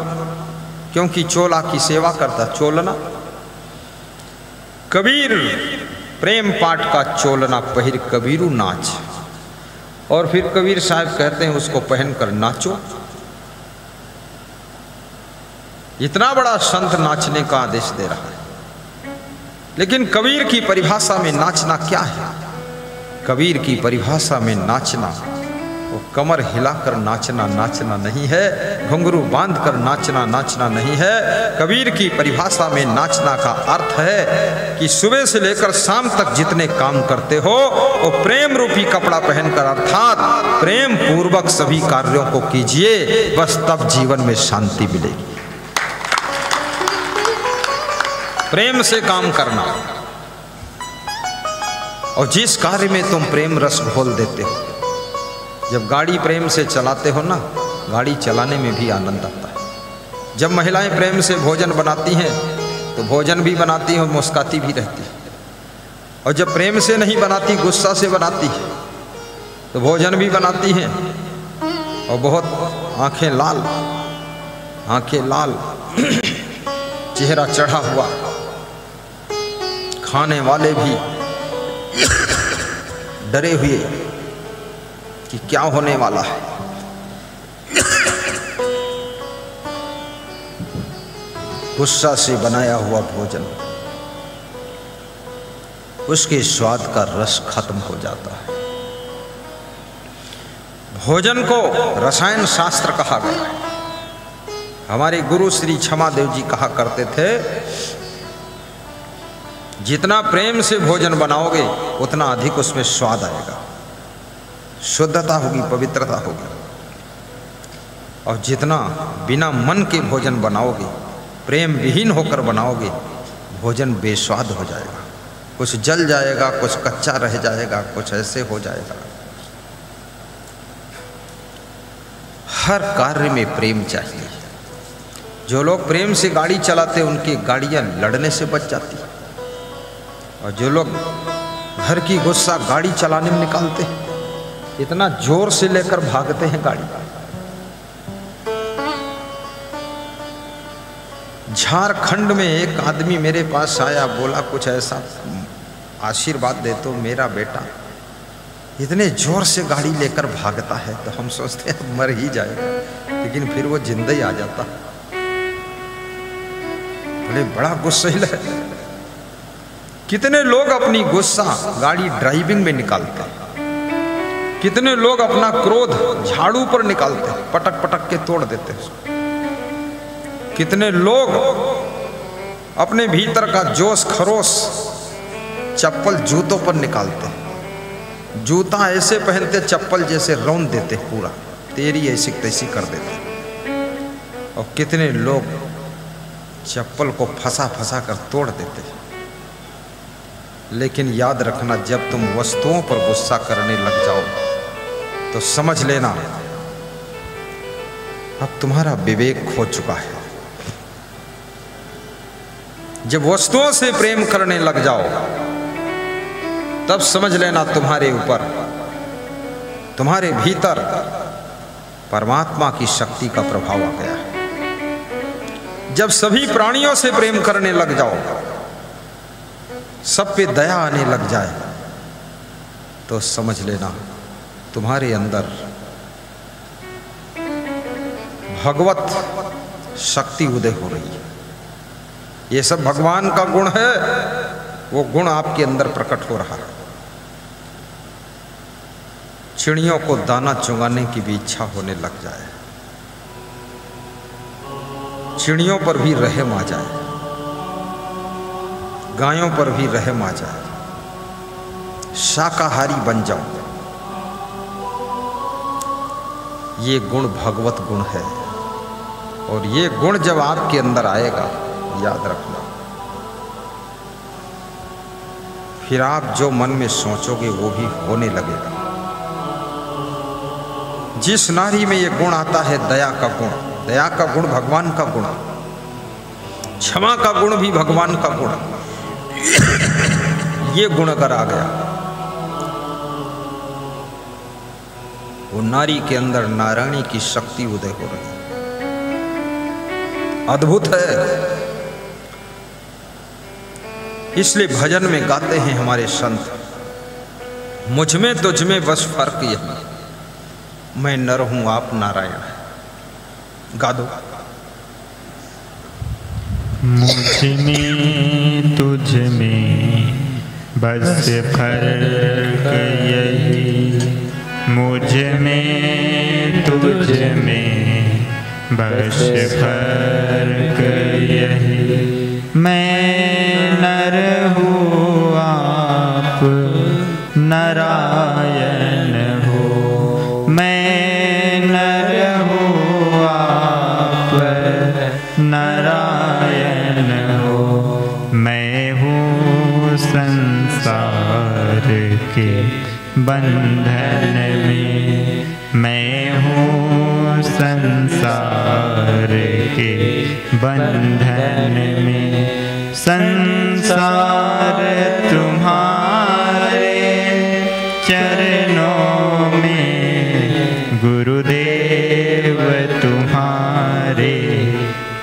क्योंकि चोला की सेवा करता। चोलना कबीर प्रेम पाठ का चोलना पहिर कबीरू नाच। और फिर कबीर साहब कहते हैं उसको पहनकर नाचो। इतना बड़ा संत नाचने का आदेश दे रहा है, लेकिन कबीर की परिभाषा में नाचना क्या है? कबीर की परिभाषा में नाचना वो कमर हिलाकर नाचना नाचना नहीं है, घुंघरू बांधकर नाचना नाचना नहीं है। कबीर की परिभाषा में नाचना का अर्थ है कि सुबह से लेकर शाम तक जितने काम करते हो वो प्रेम रूपी कपड़ा पहनकर, अर्थात प्रेम पूर्वक सभी कार्यों को कीजिए, बस तब जीवन में शांति मिलेगी। प्रेम से काम करना। और जिस कार्य में तुम प्रेम रस घोल देते हो, जब गाड़ी प्रेम से चलाते हो ना, गाड़ी चलाने में भी आनंद आता है। जब महिलाएं प्रेम से भोजन बनाती हैं तो भोजन भी बनाती हैं और मुस्काती भी रहती है। और जब प्रेम से नहीं बनाती, गुस्सा से बनाती है, तो भोजन भी बनाती हैं और बहुत आंखें लाल, आंखें लाल, चेहरा चढ़ा हुआ, खाने वाले भी डरे हुए कि क्या होने वाला है। गुस्सा से बनाया हुआ भोजन, उसके स्वाद का रस खत्म हो जाता है। भोजन को रसायन शास्त्र कहा गया है। हमारे गुरु श्री क्षमादेव जी कहा करते थे, जितना प्रेम से भोजन बनाओगे उतना अधिक उसमें स्वाद आएगा, शुद्धता होगी, पवित्रता होगी। और जितना बिना मन के भोजन बनाओगे, प्रेम विहीन होकर बनाओगे, भोजन बेस्वाद हो जाएगा, कुछ जल जाएगा, कुछ कच्चा रह जाएगा, कुछ ऐसे हो जाएगा। हर कार्य में प्रेम चाहिए। जो लोग प्रेम से गाड़ी चलाते उनकी गाड़ियां लड़ने से बच जाती, और जो लोग घर की गुस्सा गाड़ी चलाने में निकालते हैं, इतना जोर से लेकर भागते हैं गाड़ी। झारखंड में एक आदमी मेरे पास आया, बोला कुछ ऐसा आशीर्वाद दे तो मेरा बेटा इतने जोर से गाड़ी लेकर भागता है, तो हम सोचते हैं मर ही जाएगा, लेकिन फिर वो जिंदा ही आ जाता। बोले बड़ा गुस्सैल है। कितने लोग अपनी गुस्सा गाड़ी ड्राइविंग में निकालते हैं, कितने लोग अपना क्रोध झाड़ू पर निकालते हैं, पटक पटक के तोड़ देते हैं। कितने लोग अपने भीतर का जोश खरोश चप्पल जूतों पर निकालते हैं। जूता ऐसे पहनते, चप्पल जैसे रौंद देते, पूरा तेरी ऐसी तैसी कर देते। और कितने लोग चप्पल को फंसा फंसा कर तोड़ देते। लेकिन याद रखना, जब तुम वस्तुओं पर गुस्सा करने लग जाओ तो समझ लेना अब तुम्हारा विवेक खो चुका है। जब वस्तुओं से प्रेम करने लग जाओ तब समझ लेना तुम्हारे ऊपर, तुम्हारे भीतर परमात्मा की शक्ति का प्रभाव आ गया है। जब सभी प्राणियों से प्रेम करने लग जाओ, सब पे दया आने लग जाए, तो समझ लेना तुम्हारे अंदर भगवत शक्ति उदय हो रही है। ये सब भगवान का गुण है, वो गुण आपके अंदर प्रकट हो रहा है। चिड़ियों को दाना चुगाने की भी इच्छा होने लग जाए, चिड़ियों पर भी रहम आ जाए, गायों पर भी रहम आ जाए, शाकाहारी बन जाओ, ये गुण भगवत गुण है। और ये गुण जब आपके अंदर आएगा, याद रखना, फिर आप जो मन में सोचोगे वो भी होने लगेगा। जिस नारी में ये गुण आता है, दया का गुण, दया का गुण भगवान का गुण, क्षमा का गुण भी भगवान का गुण, ये गुण अगर आ गया, वो नारी के अंदर नारायणी की शक्ति उदय हो रही है। अद्भुत है। इसलिए भजन में गाते हैं हमारे संत, मुझ में तुझ में बस फर्क यही, मैं नर हूं आप नारायण। गा दो। मुझ में तुझ में बस फर्क यही, मुझ में तुझ में बस फर्क यही, मैं नर हूँ आप नारायण हो, मैं नर हूँ आप नारायण हो, मैं हूँ संसार के बंधन में, मैं हूँ संसार के बंधन में, संसार तुम्हारे चरणों में, गुरुदेव तुम्हारे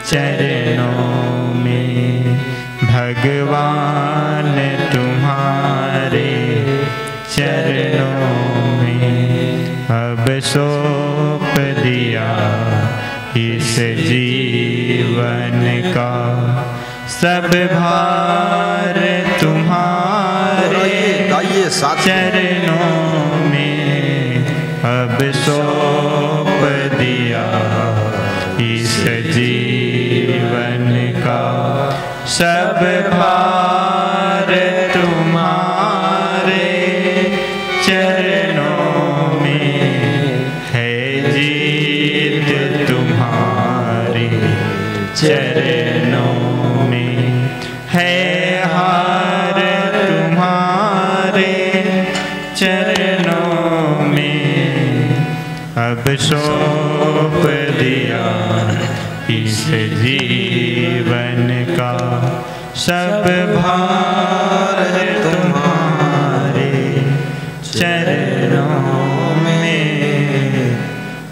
चरणों में, भगवान तुम्हारे चरणों में, अब सौंप दिया इस जीवन का सब भार तुम्हारे चरणों में, अब सौंप दिया इस जीवन का सब भार तुम्हारे चरणों में, है जीत तुम्हारे चरणों में, है हार तुम्हारे चरणों में, अब सौंप दिया इस जीवन का सब भार तुम्हारे चरणों में,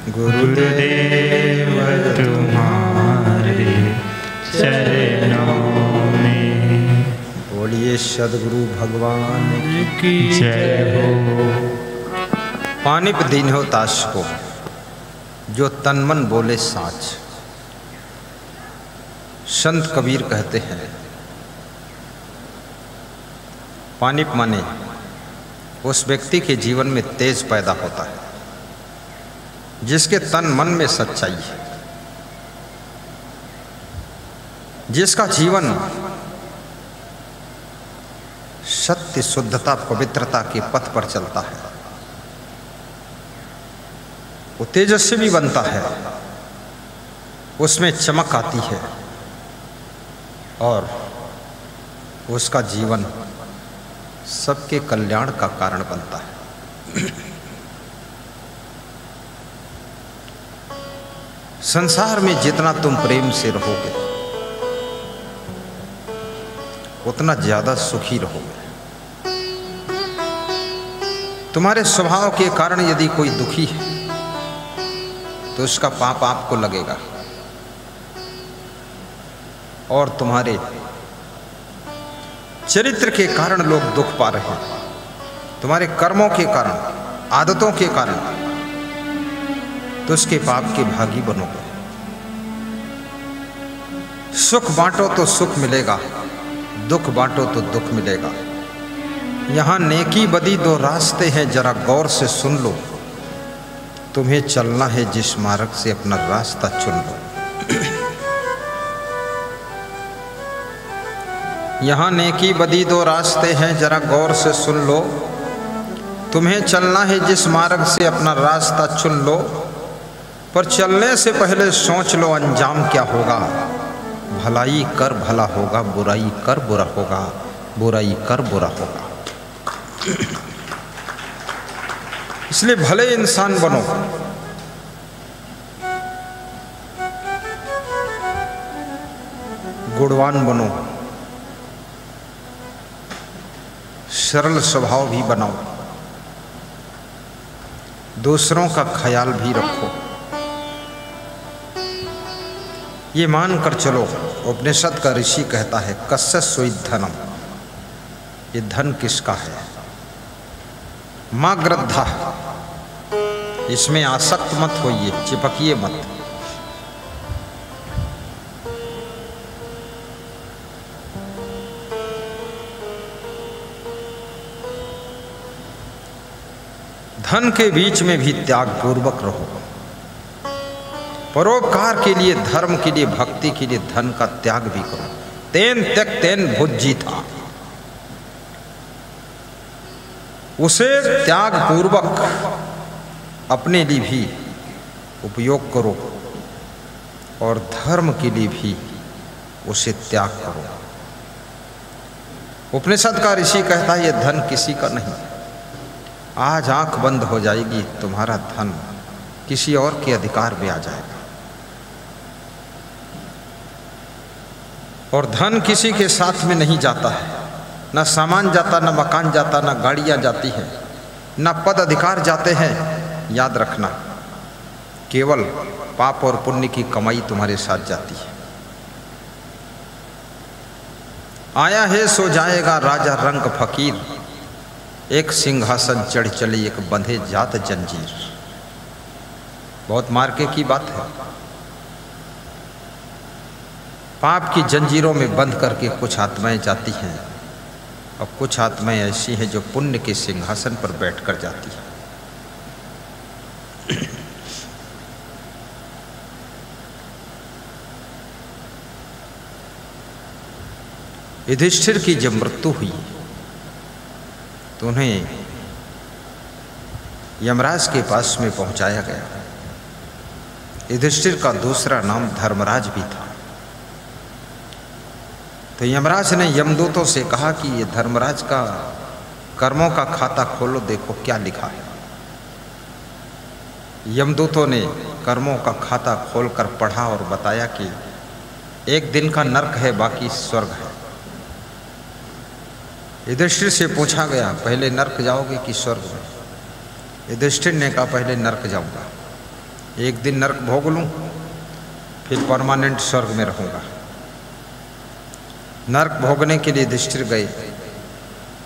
गुरुदेव तुम्हारे चरणों में। बोलिए सद्गुरु भगवान की जय हो। पानिप दीन्हो ताश को, जो तन मन बोले साच। संत कबीर कहते हैं, पानिप माने उस व्यक्ति के जीवन में तेज पैदा होता है जिसके तन मन में सच्चाई है, जिसका जीवन सत्य शुद्धता पवित्रता के पथ पर चलता है। वो तेजस्वी बनता है, उसमें चमक आती है और उसका जीवन सबके कल्याण का कारण बनता है। संसार में जितना तुम प्रेम से रहोगे उतना ज्यादा सुखी रहोगे। तुम्हारे स्वभाव के कारण यदि कोई दुखी है तो उसका पाप आपको लगेगा, और तुम्हारे चरित्र के कारण लोग दुख पा रहे हैं, तुम्हारे कर्मों के कारण, आदतों के कारण, तो उसके पाप के भागी बनोगे। सुख बांटो तो सुख मिलेगा, दुख बांटो तो दुख मिलेगा। यहां नेकी बदी दो रास्ते हैं, जरा गौर से सुन लो। तुम्हें चलना है जिस मार्ग से, अपना रास्ता चुन लो। यहां नेकी बदी दो रास्ते हैं, जरा गौर से सुन लो। तुम्हें चलना है जिस मार्ग से, अपना रास्ता चुन लो। पर चलने से पहले सोच लो अंजाम क्या होगा। भलाई कर भला होगा, बुराई कर बुरा होगा, बुराई कर बुरा होगा। इसलिए भले इंसान बनो, गुणवान बनो, सरल स्वभाव भी बनाओ, दूसरों का ख्याल भी रखो। ये मान कर चलो, उपनिषद का ऋषि कहता है कस्य सोई धनम, ये धन किसका है। मां ग्रद्धा, इसमें आसक्त मत होइए, चिपकिए मत। धन के बीच में भी त्याग पूर्वक रहो। परोपकार के लिए, धर्म के लिए, भक्ति के लिए धन का त्याग भी करो। तेन त्यक तेन भुज्जी था, उसे त्याग पूर्वक अपने लिए भी उपयोग करो और धर्म के लिए भी उसे त्याग करो। उपनिषद का ऋषि कहता है ये धन किसी का नहीं। आज आंख बंद हो जाएगी, तुम्हारा धन किसी और के अधिकार में आ जाएगा। और धन किसी के साथ में नहीं जाता है, न सामान जाता, न मकान जाता, न गाड़ियां जाती हैं, न पद अधिकार जाते हैं। याद रखना, केवल पाप और पुण्य की कमाई तुम्हारे साथ जाती है। आया है सो जाएगा राजा रंग फकीर, एक सिंहासन चढ़ चली एक बंधे जात जंजीर। बहुत मार्के की बात है। पाप की जंजीरों में बंध करके कुछ आत्माएं जाती हैं और कुछ आत्माएं ऐसी हैं जो पुण्य के सिंहासन पर बैठकर जाती हैं। युधिष्ठिर की जब मृत्यु हुई तो उन्हें यमराज के पास में पहुंचाया गया। युधिष्ठिर का दूसरा नाम धर्मराज भी था। तो यमराज ने यमदूतों से कहा कि ये धर्मराज का कर्मों का खाता खोलो, देखो क्या लिखा है। यमदूतों ने कर्मों का खाता खोलकर पढ़ा और बताया कि एक दिन का नरक है, बाकी स्वर्ग है। युधिष्ठिर से पूछा गया पहले नरक जाओगे कि स्वर्ग में। युधिष्ठिर ने कहा पहले नरक जाऊंगा, एक दिन नरक भोग लूं, फिर परमानेंट स्वर्ग में रहूंगा। नरक भोगने के लिए युधिष्ठिर गए।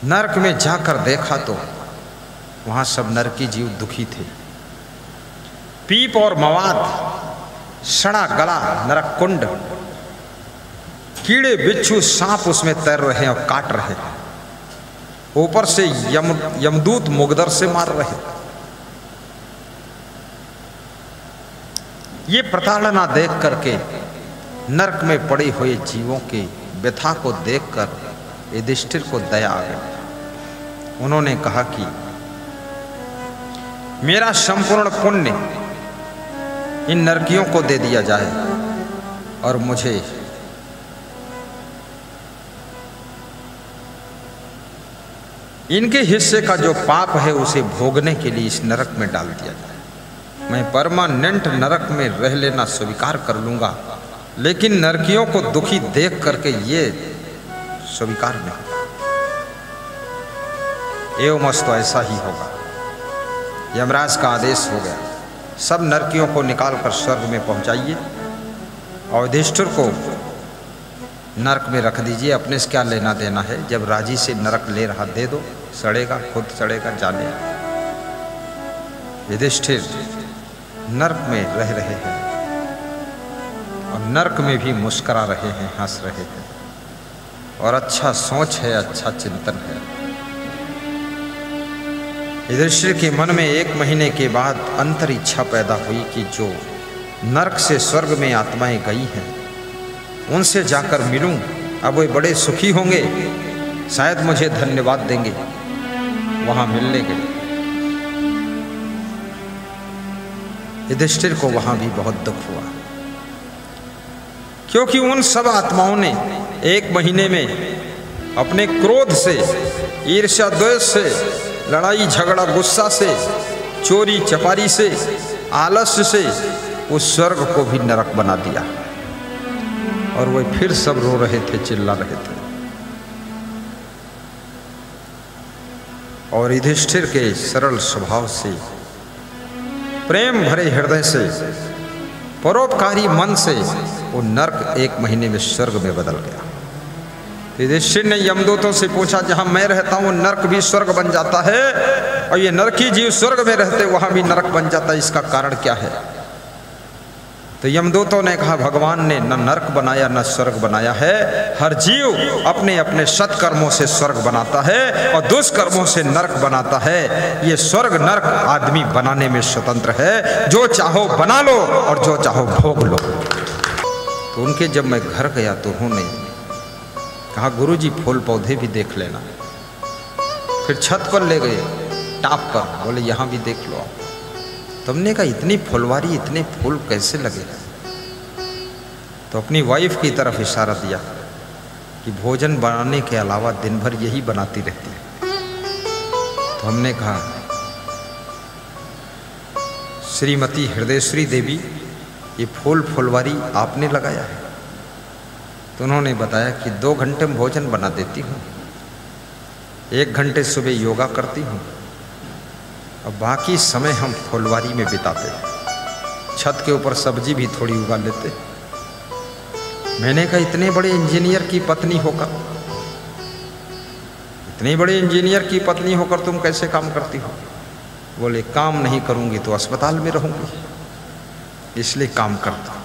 नरक में जाकर देखा तो वहां सब नरकी जीव दुखी थे। पीप और मवाद, सड़ा गला नरक कुंड, कीड़े बिच्छू सांप उसमें तैर रहे हैं और काट रहे हैं। ऊपर से यमदूत मुगदर से मार रहे। ये प्रताड़ना देख करके, नरक में पड़े हुए जीवों के व्यथा को देखकर युधिष्ठिर को दया आ गई। उन्होंने कहा कि मेरा संपूर्ण पुण्य इन नरकियों को दे दिया जाए और मुझे इनके हिस्से का जो पाप है उसे भोगने के लिए इस नरक में डाल दिया जाए। मैं परमानेंट नरक में रह लेना स्वीकार कर लूँगा, लेकिन नरकियों को दुखी देख करके ये स्वीकार नहीं। एवं तो ऐसा ही होगा। यमराज का आदेश हो गया, सब नरकियों को निकालकर स्वर्ग में पहुंचाइए और युधिष्ठिर को नरक में रख दीजिए। अपने से क्या लेना देना है, जब राजी से नरक ले रहा दे दो, सड़ेगा खुद सड़ेगा जाने। युधिष्ठिर नरक में रह रहे हैं और नरक में भी मुस्कुरा रहे हैं, हंस रहे हैं और अच्छा सोच है, अच्छा चिंतन है। युधिष्ठिर के मन में 1 महीने के बाद अंतर इच्छा पैदा हुई कि जो नरक से स्वर्ग में आत्माएं गई हैं उनसे जाकर मिलूं। अब वे बड़े सुखी होंगे, शायद मुझे धन्यवाद देंगे। वहां मिलने गए। युधिष्ठिर को वहां भी बहुत दुख हुआ, क्योंकि उन सब आत्माओं ने 1 महीने में अपने क्रोध से, ईर्ष्या द्वेष से, लड़ाई झगड़ा गुस्सा से, चोरी चपारी से, आलस्य से उस स्वर्ग को भी नरक बना दिया। और वे फिर सब रो रहे थे, चिल्ला रहे थे। और युधिष्ठिर के सरल स्वभाव से, प्रेम भरे हृदय से, परोपकारी मन से वो नरक 1 महीने में स्वर्ग में बदल गया। युधिष्ठिर ने यमदूतों से पूछा, जहां मैं रहता हूं नरक भी स्वर्ग बन जाता है और ये नरकी जीव स्वर्ग में रहते वहां भी नरक बन जाता है, इसका कारण क्या है? तो यमदूतों ने कहा, भगवान ने न नरक बनाया न स्वर्ग बनाया है। हर जीव अपने अपने सत्कर्मों से स्वर्ग बनाता है और दुष्कर्मों से नरक बनाता है। ये स्वर्ग नरक आदमी बनाने में स्वतंत्र है, जो चाहो बना लो और जो चाहो भोग लो। तो उनके जब मैं घर गया तो उन्होंने कहा, गुरुजी फूल पौधे भी देख लेना। फिर छत पर ले गए, टाप पर, बोले यहाँ भी देख लो। तुमने कहा, इतनी फुलवारी, इतने फूल कैसे लगे? तो अपनी वाइफ की तरफ इशारा दिया कि भोजन बनाने के अलावा दिन भर यही बनाती रहती है। तो हमने कहा, श्रीमती हृदयश्री देवी, ये फूल फुलवारी आपने लगाया है? तो उन्होंने बताया कि 2 घंटे में भोजन बना देती हूँ, 1 घंटे सुबह योगा करती हूँ और बाकी समय हम फुलवारी में बिताते हैं। छत के ऊपर सब्जी भी थोड़ी उगा लेते। मैंने कहा, इतने बड़े इंजीनियर की पत्नी होकर, इतने बड़े इंजीनियर की पत्नी होकर तुम कैसे काम करती हो? बोले, काम नहीं करूंगी तो अस्पताल में रहूंगी, इसलिए काम करता हूं।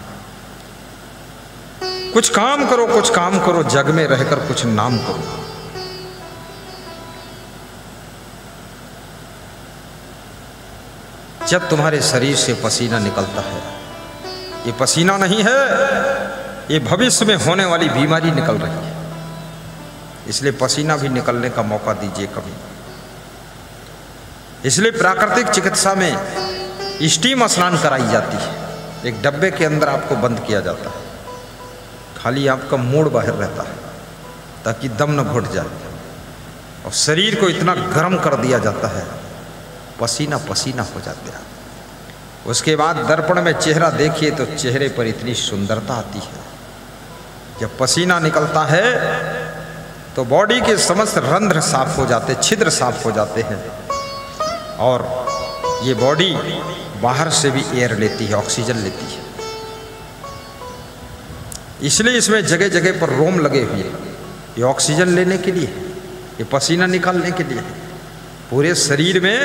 कुछ काम करो, कुछ काम करो, जग में रहकर कुछ नाम करो। जब तुम्हारे शरीर से पसीना निकलता है, ये पसीना नहीं है, ये भविष्य में होने वाली बीमारी निकल रही है, इसलिए पसीना भी निकलने का मौका दीजिए कभी। इसलिए प्राकृतिक चिकित्सा में स्टीम स्नान कराई जाती है। एक डब्बे के अंदर आपको बंद किया जाता है, खाली आपका मूड बाहर रहता है ताकि दम न घुट जाए, और शरीर को इतना गर्म कर दिया जाता है, पसीना पसीना हो जाते हैं। उसके बाद दर्पण में चेहरा देखिए तो चेहरे पर इतनी सुंदरता आती है। जब पसीना निकलता है तो बॉडी के समस्त रंध्र साफ हो जाते, छिद्र साफ हो जाते हैं, और ये बॉडी बाहर से भी एयर लेती है, ऑक्सीजन लेती है। इसलिए इसमें जगह जगह पर रोम लगे हुए हैं, ये ऑक्सीजन लेने के लिए, ये पसीना निकालने के लिए। पूरे शरीर में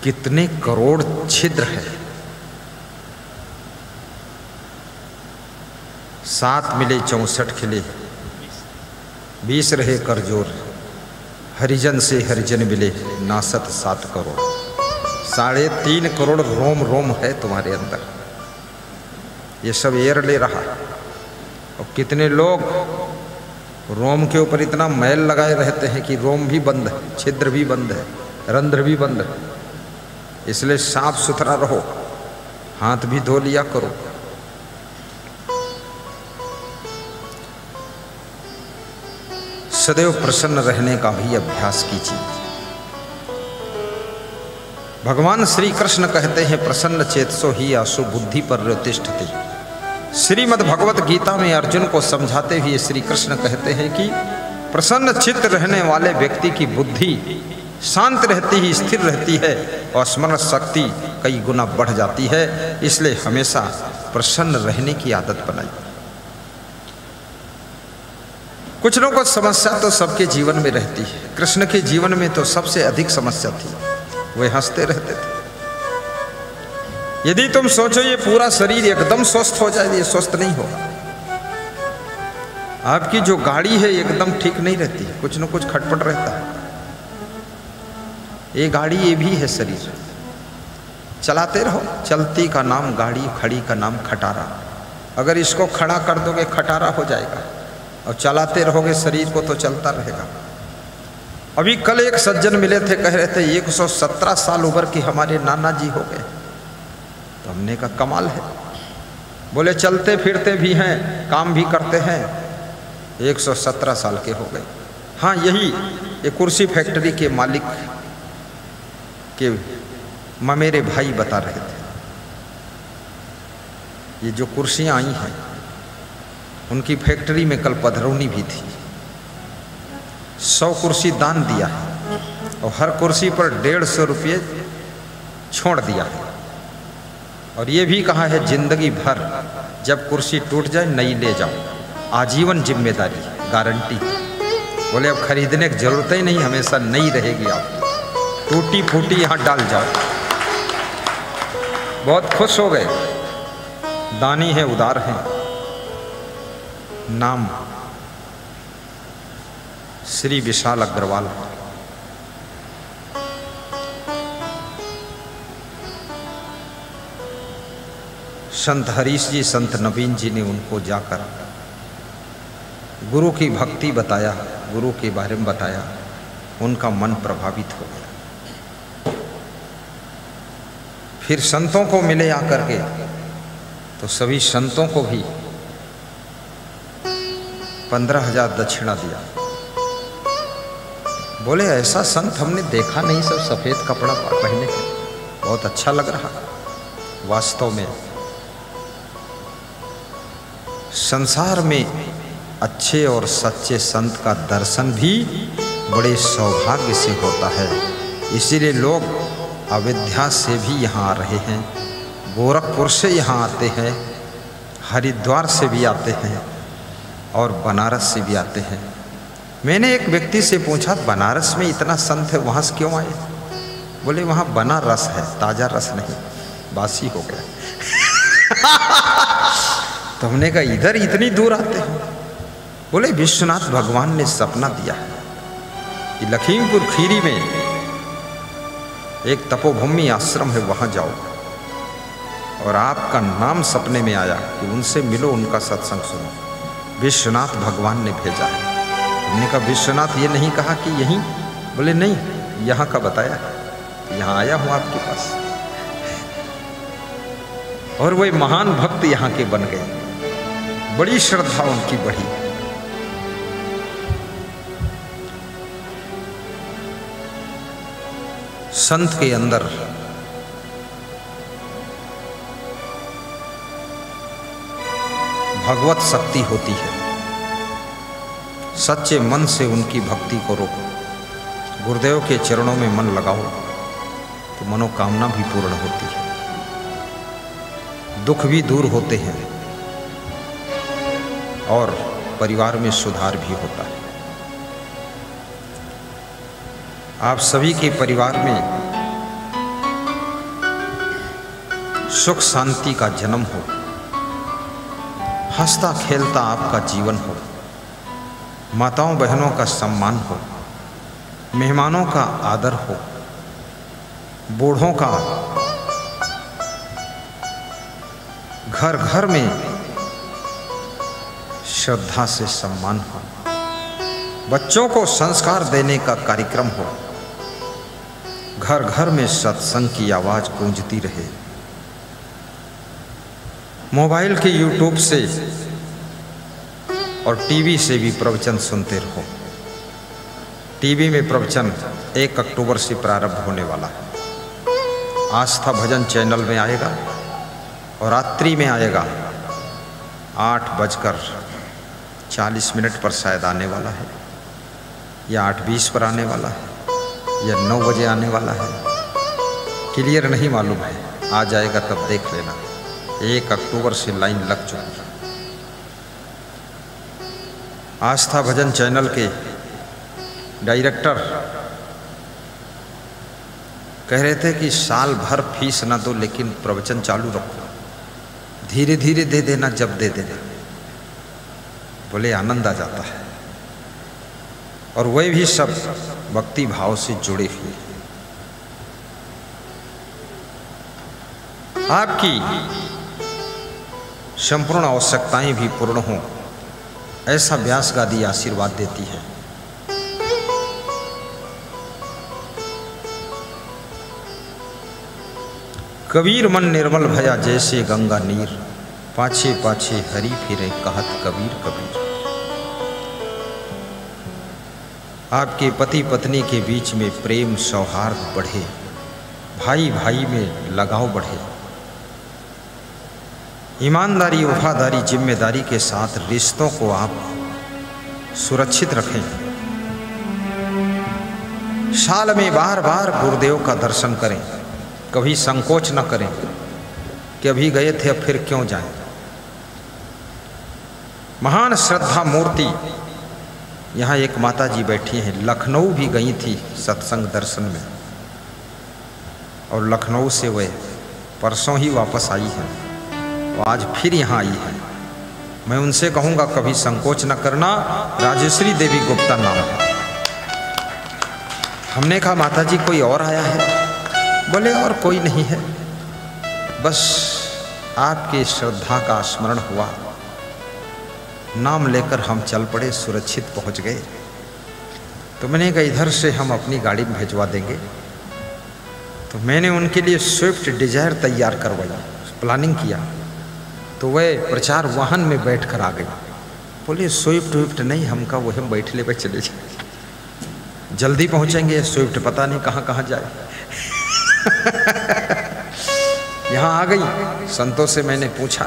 कितने करोड़ छिद्र है। 7 मिले 64 खिले, 20 रहे कर जोर, हरिजन से हरिजन मिले, नासत 7 करोड़। 3.5 करोड़ रोम रोम है तुम्हारे अंदर, ये सब एयर ले रहा है। और कितने लोग रोम के ऊपर इतना मैल लगाए रहते हैं कि रोम भी बंद है, छिद्र भी बंद है, रंध्र भी बंद है। इसलिए साफ सुथरा रहो, हाथ भी धो लिया करो। सदैव प्रसन्न रहने का भी अभ्यास कीजिए। भगवान श्री कृष्ण कहते हैं प्रसन्न चेतसो ही आसु बुद्धि पर्यतिष्ठति। श्रीमद् भगवत गीता में अर्जुन को समझाते हुए श्री कृष्ण कहते हैं कि प्रसन्न चित्त रहने वाले व्यक्ति की बुद्धि शांत रहती ही, स्थिर रहती है और स्मरण शक्ति कई गुना बढ़ जाती है। इसलिए हमेशा प्रसन्न रहने की आदत बनाई। कुछ लोगों को समस्या तो सबके जीवन में रहती है। कृष्ण के जीवन में तो सबसे अधिक समस्या थी, वे हंसते रहते थे। यदि तुम सोचो ये पूरा शरीर एकदम स्वस्थ हो जाए, ये स्वस्थ नहीं होगा। आपकी जो गाड़ी है एकदम ठीक नहीं रहती है, कुछ न कुछ खटपट रहता है। ये गाड़ी ये भी है शरीर, चलाते रहो। चलती का नाम गाड़ी, खड़ी का नाम खटारा। अगर इसको खड़ा कर दोगे खटारा हो जाएगा, और चलाते रहोगे शरीर को तो चलता रहेगा। अभी कल एक सज्जन मिले थे, कह रहे थे 117 साल उम्र के हमारे नाना जी हो गए। तो हमने कहा कमाल है। बोले चलते फिरते भी हैं, काम भी करते हैं, 117 साल के हो गए। हाँ, यही ये कुर्सी फैक्ट्री के मालिक के मेरे भाई बता रहे थे। ये जो कुर्सियाँ आई हैं उनकी फैक्ट्री में कल पधरौनी भी थी। 100 कुर्सी दान दिया है और हर कुर्सी पर 150 रुपये छोड़ दिया है। और ये भी कहा है जिंदगी भर जब कुर्सी टूट जाए नई ले जाओ, आजीवन जिम्मेदारी, गारंटी। बोले अब खरीदने की जरूरत ही नहीं, हमेशा नई रहेगी आपकी, टूटी फूटी यहाँ डाल जाओ। बहुत खुश हो गए। दानी है, उदार हैं। नाम श्री विशाल अग्रवाल। संत हरीश जी, संत नवीन जी ने उनको जाकर गुरु की भक्ति बताया, गुरु के बारे में बताया। उनका मन प्रभावित हो गया। फिर संतों को मिले आकर के, तो सभी संतों को भी 15,000 दक्षिणा दिया। बोले ऐसा संत हमने देखा नहीं, सब सफ़ेद कपड़ा पहने, बहुत अच्छा लग रहा। वास्तव में संसार में अच्छे और सच्चे संत का दर्शन भी बड़े सौभाग्य से होता है। इसीलिए लोग अयोध्या से भी यहाँ आ रहे हैं, गोरखपुर से यहाँ आते हैं, हरिद्वार से भी आते हैं और बनारस से भी आते हैं। मैंने एक व्यक्ति से पूछा बनारस में इतना संत है, वहाँ से क्यों आए? बोले वहाँ बना रस है, ताज़ा रस नहीं, बासी हो गया। तो हमने कहा इधर इतनी दूर आते हो? बोले विश्वनाथ भगवान ने सपना दिया है कि लखीमपुर खीरी में एक तपोभूमि आश्रम है, वहाँ जाओ और आपका नाम सपने में आया कि उनसे मिलो, उनका सत्संग सुनो। विश्वनाथ भगवान ने भेजा है। हमने कहा विश्वनाथ ये नहीं कहा कि यहीं? बोले नहीं, यहाँ का बताया है, यहाँ आया हूँ आपके पास। और वही महान भक्त यहाँ के बन गए, बड़ी श्रद्धा उनकी बढ़ी। संत के अंदर भगवत शक्ति होती है। सच्चे मन से उनकी भक्ति करो, गुरुदेव के चरणों में मन लगाओ तो मनोकामना भी पूर्ण होती है, दुख भी दूर होते हैं और परिवार में सुधार भी होता है। आप सभी के परिवार में सुख शांति का जन्म हो, हंसता खेलता आपका जीवन हो, माताओं बहनों का सम्मान हो, मेहमानों का आदर हो, बूढ़ों का घर घर में श्रद्धा से सम्मान हो, बच्चों को संस्कार देने का कार्यक्रम हो, घर घर में सत्संग की आवाज़ गूंजती रहे। मोबाइल के यूट्यूब से और टीवी से भी प्रवचन सुनते रहो। टीवी में प्रवचन 1 अक्टूबर से प्रारंभ होने वाला है। आस्था भजन चैनल में आएगा और रात्रि में आएगा 8:40 पर शायद आने वाला है, या 8:20 पर आने वाला है, या 9 बजे आने वाला है, क्लियर नहीं मालूम है। आ जाएगा तब देख लेना। 1 अक्टूबर से लाइन लग चुकी है। आस्था भजन चैनल के डायरेक्टर कह रहे थे कि साल भर फीस ना दो, लेकिन प्रवचन चालू रखो, धीरे धीरे दे देना, जब दे देना। बोले आनंद आ जाता है। और वह भी सब भक्ति भाव से जुड़े हुए। आपकी संपूर्ण आवश्यकताएं भी पूर्ण हों, ऐसा व्यास गादी आशीर्वाद देती है। कबीर मन निर्मल भया जैसे गंगा नीर, पाछे पाछे हरि फिरे कहत कबीर कबीर। आपके पति पत्नी के बीच में प्रेम सौहार्द बढ़े, भाई भाई में लगाव बढ़े, ईमानदारी वफादारी जिम्मेदारी के साथ रिश्तों को आप सुरक्षित रखें। साल में बार बार गुरुदेव का दर्शन करें, कभी संकोच न करें कि अभी गए थे अब फिर क्यों जाएं। महान श्रद्धा मूर्ति यहाँ एक माता जी बैठी हैं, लखनऊ भी गई थी सत्संग दर्शन में, और लखनऊ से वे परसों ही वापस आई हैं, और आज फिर यहाँ आई है। मैं उनसे कहूँगा कभी संकोच न करना। राजेश्वरी देवी गुप्ता नाम है। हमने कहा माता जी कोई और आया है? बोले और कोई नहीं है, बस आपके श्रद्धा का स्मरण हुआ, नाम लेकर हम चल पड़े, सुरक्षित पहुंच गए। तो मैंने कहा इधर से हम अपनी गाड़ी में भिजवा देंगे। तो मैंने उनके लिए स्विफ्ट डिजायर तैयार करवाई, प्लानिंग किया। तो वह प्रचार वाहन में बैठ कर आ गई। बोले स्विफ्ट नहीं, हमका वह हम बैठ ले चले जाए, जल्दी पहुंचेंगे। स्विफ्ट पता नहीं कहाँ कहाँ जाए। यहाँ आ गई। संतों से मैंने पूछा,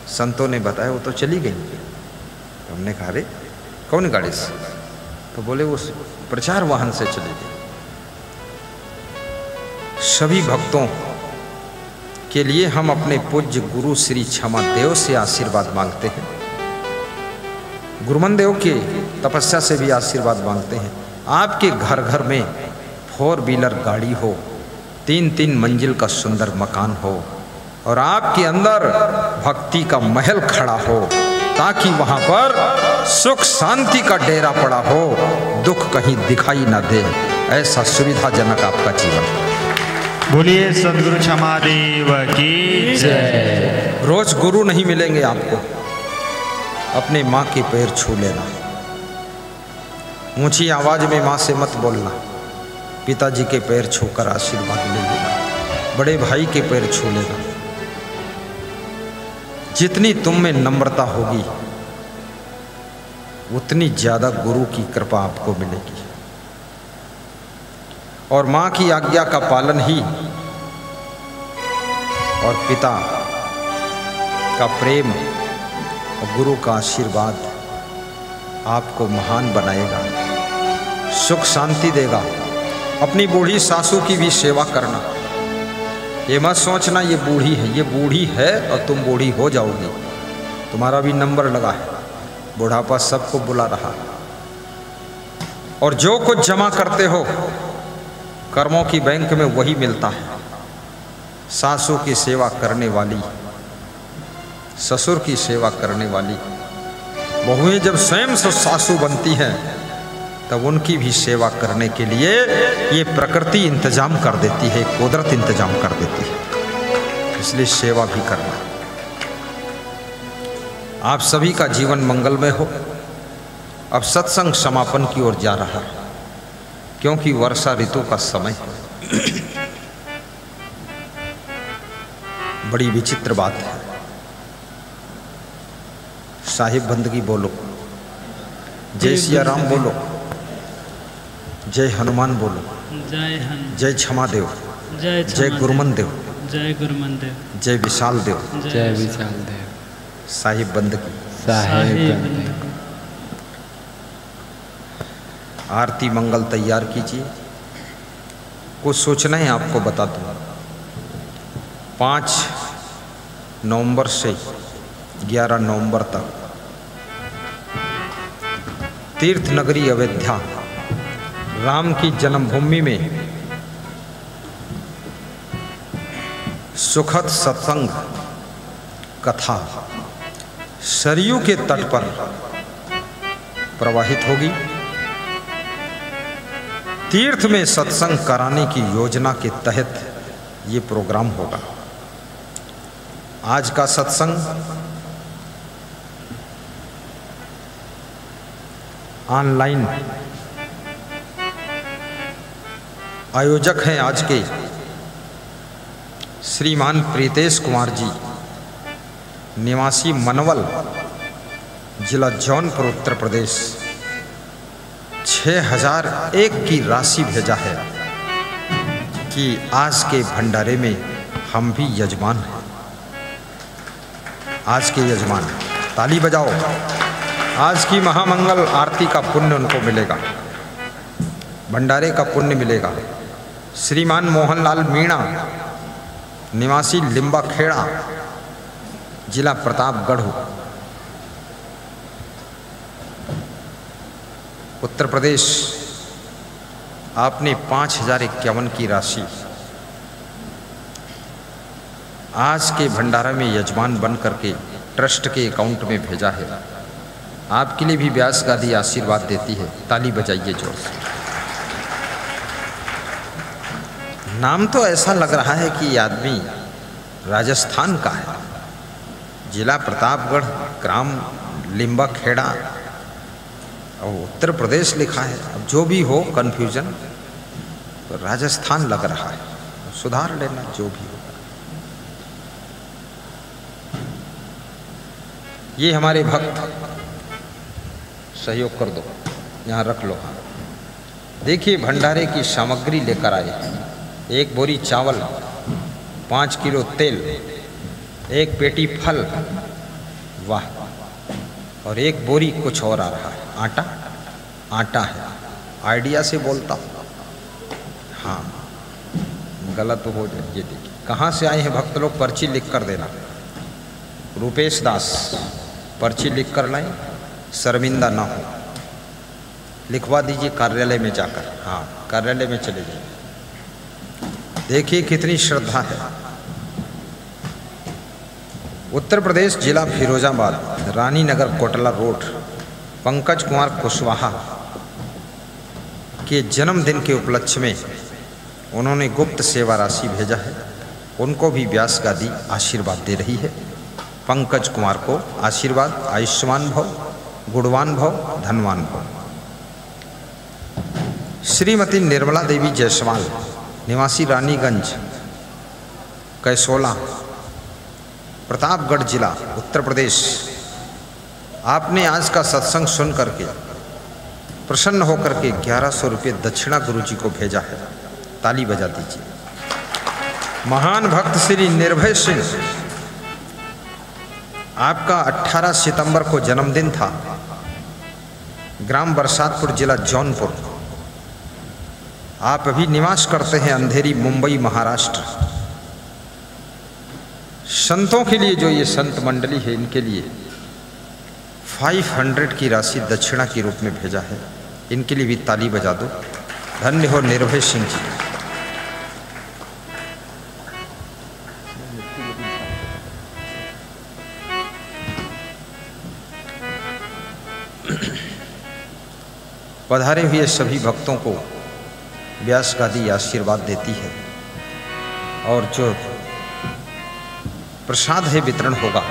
संतों ने बताया वो तो चली गई। तो हमने कहा अरे कौन गाड़ी से? तो बोले वो प्रचार वाहन से चली गई। सभी भक्तों के लिए हम अपने पूज्य गुरु श्री क्षमा देव से आशीर्वाद मांगते हैं, गुरुमन देव के तपस्या से भी आशीर्वाद मांगते हैं। आपके घर घर में 4 व्हीलर गाड़ी हो, 3-3 मंजिल का सुंदर मकान हो, और आपके अंदर भक्ति का महल खड़ा हो, ताकि वहां पर सुख शांति का डेरा पड़ा हो, दुख कहीं दिखाई ना दे। ऐसा सुविधाजनक आपका जीवन। बोलिए सद्गुरु क्षमादेव की जय। रोज गुरु नहीं मिलेंगे आपको, अपने माँ के पैर छू लेना। ऊंची आवाज में माँ से मत बोलना, पिताजी के पैर छूकर आशीर्वाद ले लेना, बड़े भाई के पैर छू लेना। जितनी तुम में नम्रता होगी उतनी ज्यादा गुरु की कृपा आपको मिलेगी। और माँ की आज्ञा का पालन ही और पिता का प्रेम और गुरु का आशीर्वाद आपको महान बनाएगा, सुख शांति देगा। अपनी बूढ़ी सासू की भी सेवा करना। ये मत सोचना ये बूढ़ी है, ये बूढ़ी है और तुम बूढ़ी हो जाओगी। तुम्हारा भी नंबर लगा है, बुढ़ापा सबको बुला रहा। और जो कुछ जमा करते हो कर्मों की बैंक में वही मिलता है। सासू की सेवा करने वाली, ससुर की सेवा करने वाली बहुएं जब स्वयं सासू बनती हैं तब उनकी भी सेवा करने के लिए ये प्रकृति इंतजाम कर देती है, कुदरत इंतजाम कर देती है। इसलिए सेवा भी करना। आप सभी का जीवन मंगलमय हो। अब सत्संग समापन की ओर जा रहा है, क्योंकि वर्षा ऋतु का समय है। बड़ी विचित्र बात है। साहिब बंदगी बोलो, जय सिया राम बोलो, जय हनुमान बोलो, जय क्षमा देव, जय गुरुमन देव, जय गुरुमन देव, जय विशाल देव, जय विशाल देव। साहिब बंदगी, साहिब बंदगी। आरती मंगल तैयार कीजिए। कुछ सोचना है आपको बता दूं। 5 नवंबर से 11 नवंबर तक तीर्थ नगरी अयोध्या, राम की जन्मभूमि में सुखद सत्संग कथा सरयू के तट पर प्रवाहित होगी। तीर्थ में सत्संग कराने की योजना के तहत ये प्रोग्राम होगा। आज का सत्संग ऑनलाइन आयोजक हैं आज के श्रीमान प्रीतेश कुमार जी, निवासी मनवल, जिला जौनपुर, उत्तर प्रदेश। 6001 की राशि भेजा है कि आज के भंडारे में हम भी यजमान हैं। आज के यजमान, ताली बजाओ। आज की महामंगल आरती का पुण्य उनको मिलेगा, भंडारे का पुण्य मिलेगा। श्रीमान मोहनलाल मीणा, निवासी लिंबा खेड़ा, जिला प्रतापगढ़, उत्तर प्रदेश। आपने 5051 की राशि आज के भंडारा में यजमान बन करके ट्रस्ट के अकाउंट में भेजा है। आपके लिए भी व्यास गादी आशीर्वाद देती है। ताली बजाइए जोर से। नाम तो ऐसा लग रहा है कि ये आदमी राजस्थान का है। जिला प्रतापगढ़, ग्राम लिंबा खेड़ा और उत्तर प्रदेश लिखा है। अब जो भी हो कन्फ्यूजन, तो राजस्थान लग रहा है, सुधार लेना जो भी होगा। ये हमारे भक्त सहयोग कर दो, यहाँ रख लो। देखिए भंडारे की सामग्री लेकर आए। 1 बोरी चावल, 5 किलो तेल, 1 पेटी फल, वाह, और 1 बोरी कुछ और आ रहा है। आटा, आटा है। आइडिया से बोलता हूँ, हाँ गलत हो जाए। ये देखिए कहाँ से आए हैं भक्त लोग, पर्ची लिख कर देना। रूपेश दास, पर्ची लिख कर लाएं, शर्मिंदा ना हो। लिखवा दीजिए कार्यालय में जाकर। हाँ, कार्यालय में चले जाइए। देखिए कितनी श्रद्धा है। उत्तर प्रदेश, जिला फिरोजाबाद, रानी नगर कोटला रोड, पंकज कुमार कुशवाहा के जन्मदिन के उपलक्ष्य में उन्होंने गुप्त सेवा राशि भेजा है। उनको भी व्यास गादी आशीर्वाद दे रही है। पंकज कुमार को आशीर्वाद, आयुष्मान भव, गुणवान भव, धनवान भव। श्रीमती निर्मला देवी जायसवाल, निवासी रानीगंज, कैसोला, प्रतापगढ़ जिला, उत्तर प्रदेश। आपने आज का सत्संग सुन करके प्रसन्न होकर के 1100 रुपये दक्षिणा गुरु जी को भेजा है। ताली बजा दीजिए। महान भक्त श्री निर्भय सिंह, आपका 18 सितंबर को जन्मदिन था। ग्राम बरसातपुर, जिला जौनपुर। आप अभी निवास करते हैं अंधेरी, मुंबई, महाराष्ट्र। संतों के लिए जो ये संत मंडली है, इनके लिए 500 की राशि दक्षिणा के रूप में भेजा है। इनके लिए भी ताली बजा दो। धन्य हो निर्भय सिंह जी। पधारे हुए सभी भक्तों को व्यास गादी आशीर्वाद देती है। और जो प्रसाद है वितरण होगा।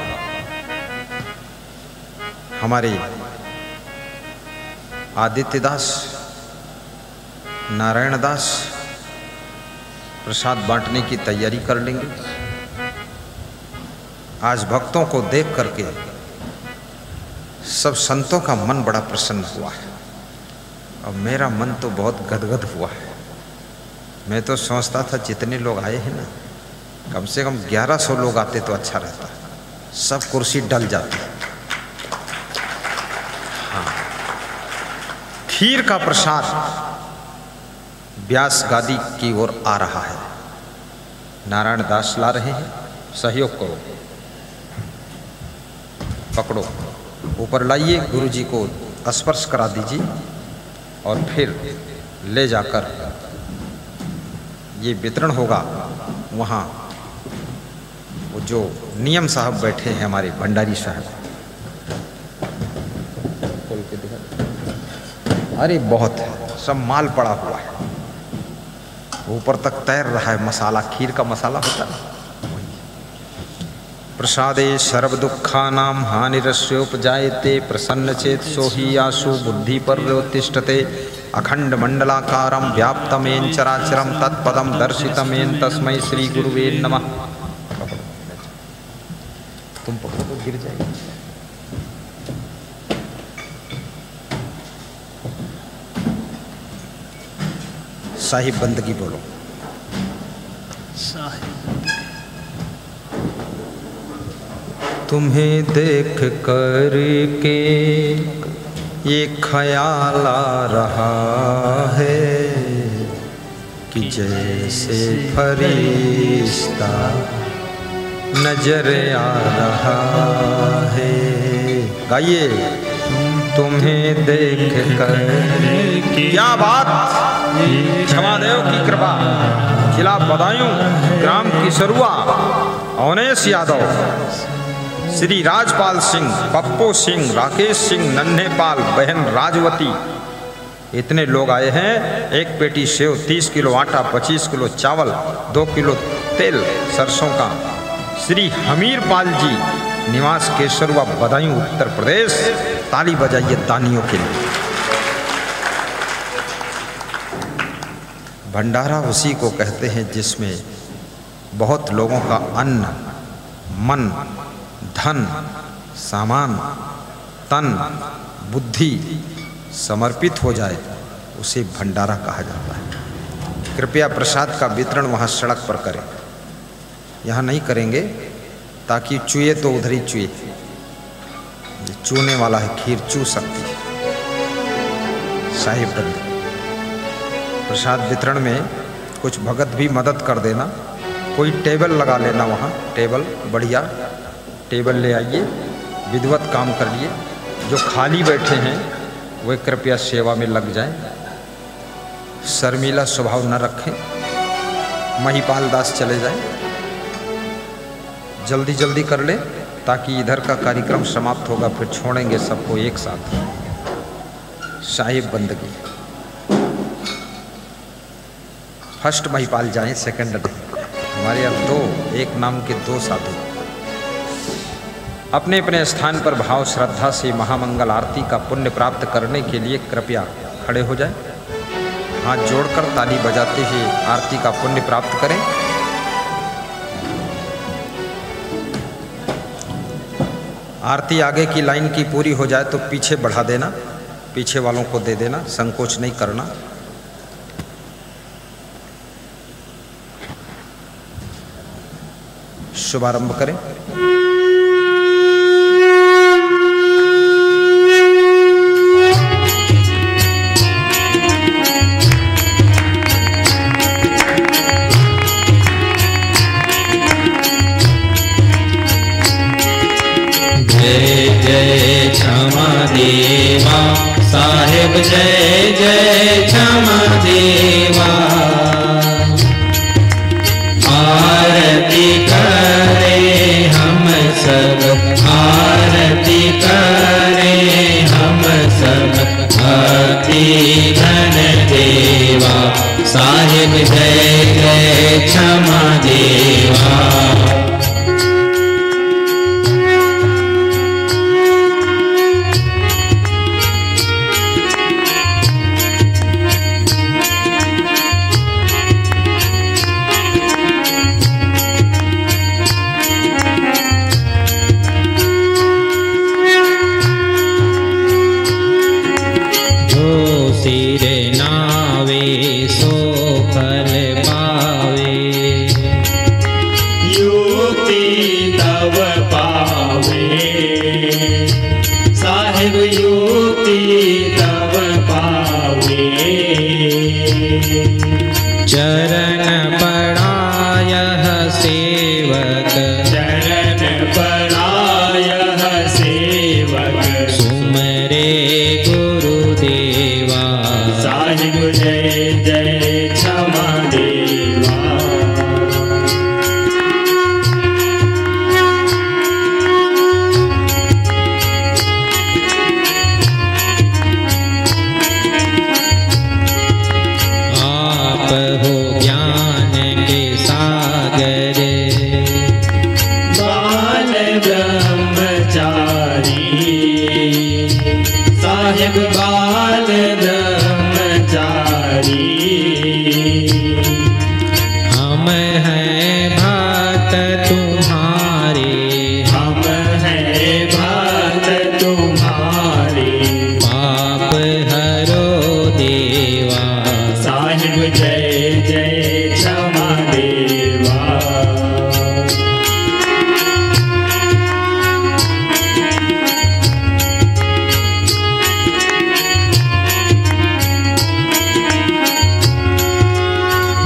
हमारे आदित्य दास, नारायण दास, प्रसाद बांटने की तैयारी कर लेंगे। आज भक्तों को देख करके सब संतों का मन बड़ा प्रसन्न हुआ है और मेरा मन तो बहुत गदगद हुआ है। मैं तो सोचता था जितने लोग आए हैं ना, कम से कम 1100 लोग आते तो अच्छा रहता, सब कुर्सी डल जाती। हाँ, खीर का प्रसाद व्यास गादी की ओर आ रहा है। नारायण दास ला रहे हैं, सहयोग करो, पकड़ो, ऊपर लाइए, गुरु जी को स्पर्श करा दीजिए और फिर ले जाकर ये वितरण होगा। वहाँ वो जो नियम साहब बैठे हैं, हमारे भंडारी साहब, खोल के दिखा। अरे बहुत है, सब माल पड़ा हुआ है, ऊपर तक तैर रहा है मसाला, खीर का मसाला होता है। प्रसादे सर्व दुखानां हानिरस्योपजायते प्रसन्न चेत सोहि आशु बुद्धि पर्योत्तिष्ठते अखंड मंडलाकारं व्याप्तमेन चराचरं तत्पदं दर्शितमेन तस्मै श्री गुरुवे नमः। तुम पकड़ो तो गिर जाएगी। साहिब बंदगी बोलो। तुम्हें देख कर के ये ख्याल आ रहा है कि जैसे फरिश्ता नजर आ रहा है। गाइए, तुम्हें देख कर, क्या बात, क्षमादेव की कृपा, जिला बदायूं, ग्राम किसरुआ, अवनेश यादव, श्री राजपाल सिंह, पप्पू सिंह, राकेश सिंह, नन्हेपाल, बहन राजवती, इतने लोग आए हैं। एक पेटी सेव, 30 किलो आटा, 25 किलो चावल, 2 किलो तेल सरसों का। श्री हमीरपाल जी, निवास केसरुआ, बदायूं, उत्तर प्रदेश। ताली बजाइए दानियों के लिए। भंडारा उसी को कहते हैं जिसमें बहुत लोगों का अन्न, मन, धन, सामान, तन, बुद्धि समर्पित हो जाए, उसे भंडारा कहा जाता है। कृपया प्रसाद का वितरण वहाँ सड़क पर करें, यहाँ नहीं करेंगे, ताकि चूहे तो उधर ही चूहे, चूने वाला है, खीर चू सकती है। साहिब बंद प्रसाद वितरण में कुछ भगत भी मदद कर देना, कोई टेबल लगा लेना, वहाँ टेबल, बढ़िया टेबल ले आइए, विधिवत काम करिए। जो खाली बैठे हैं वे कृपया सेवा में लग जाएं, शर्मीला स्वभाव न रखें, महिपाल दास चले जाएं, जल्दी जल्दी कर लें, ताकि इधर का कार्यक्रम समाप्त होगा, फिर छोड़ेंगे सबको एक साथ। साहिब बंदगी, फर्स्ट महिपाल जाएं, सेकंड हमारे यहाँ 2 एक नाम के 2 साधु अपने अपने स्थान पर भाव श्रद्धा से महामंगल आरती का पुण्य प्राप्त करने के लिए कृपया खड़े हो जाएं। हाथ जोड़कर ताली बजाते हुए आरती का पुण्य प्राप्त करें। आरती आगे की लाइन की पूरी हो जाए तो पीछे बढ़ा देना, पीछे वालों को दे देना, संकोच नहीं करना। शुभारंभ करें। जय जय क्षमा देवा साहेब, जय जय क्षमा देवा। आरती करें हम सब, आरती करें हम सब, भक्ति घन देवा साहेब, जय जय क्षमा देवा। सिर नावे सो फल पावे। युक्ति तब पावे साहिब युक्ति तब पावे। चरण पड़ायह सेवक चरण पड़ायह सेवक सुमरे गुरुदेवा। साहिब जय जय क्षमा देवा। आप हो ज्ञान के सागर बाल ब्रह्मचारी। साहिब बाल ब्रह्मचारी। हम हैं भक्त तुम्हारे। हम हैं भक्त तुम्हारे। पाप हरो देवा। साहिब जय जय क्षमा देवा।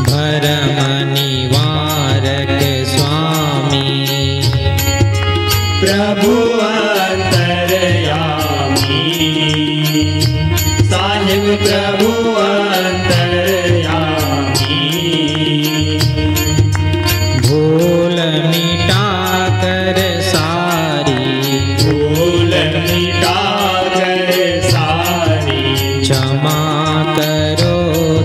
भरम निवारक स्वामी प्रभु अंतर्यामी। साहिब प्रभु अंतर्यामी। भूल मिटा कर सारी भूल मिटा कर सारी। क्षमा करो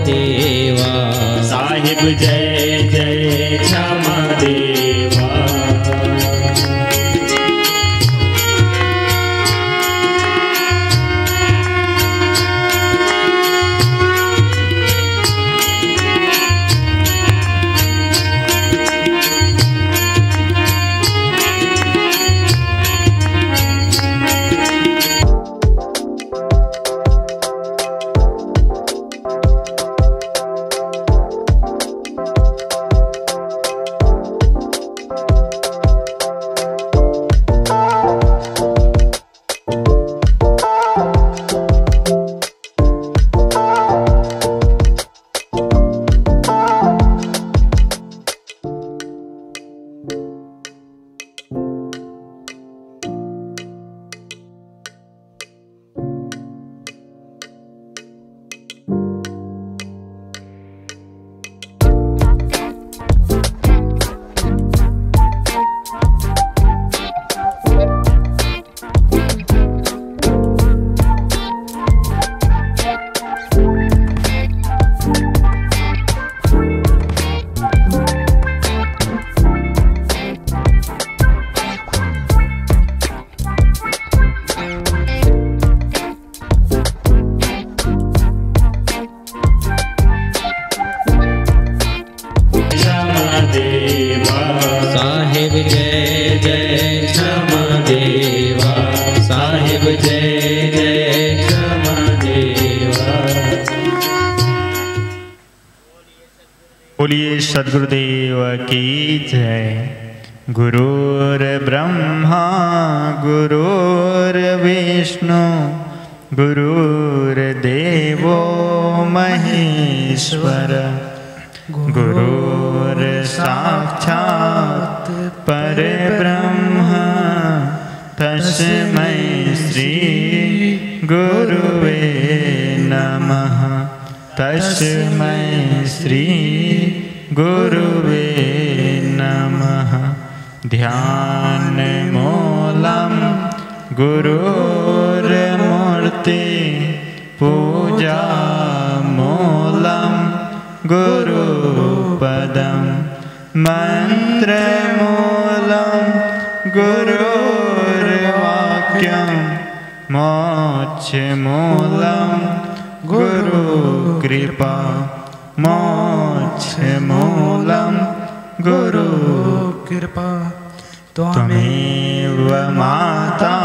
देवा। साहिब जय जय क्षमा देवा। साहिब जय जय क्षमा देवा। साहिब जय जय क्षमा देवा। बोलिए सद्गुरुदेव की जय। गुरुर्ब्रह्मा गुरुर्विष्णु गुरुर्देवो महेश्वर। गुरुर्साक्षात् परब्रह्म तस्मै श्री गुरुवे नमः। तस्मै श्री गुरुवे नमः। ध्यान मूलं गुरुर्मूर्ति पूजा मूलं गुरुपदं मंत्रमूलं गुरुर्वाक्यं मोक्षमूलं गुरुकृपा। मोक्षमूलं गुरुकृपा। त्वमेव माता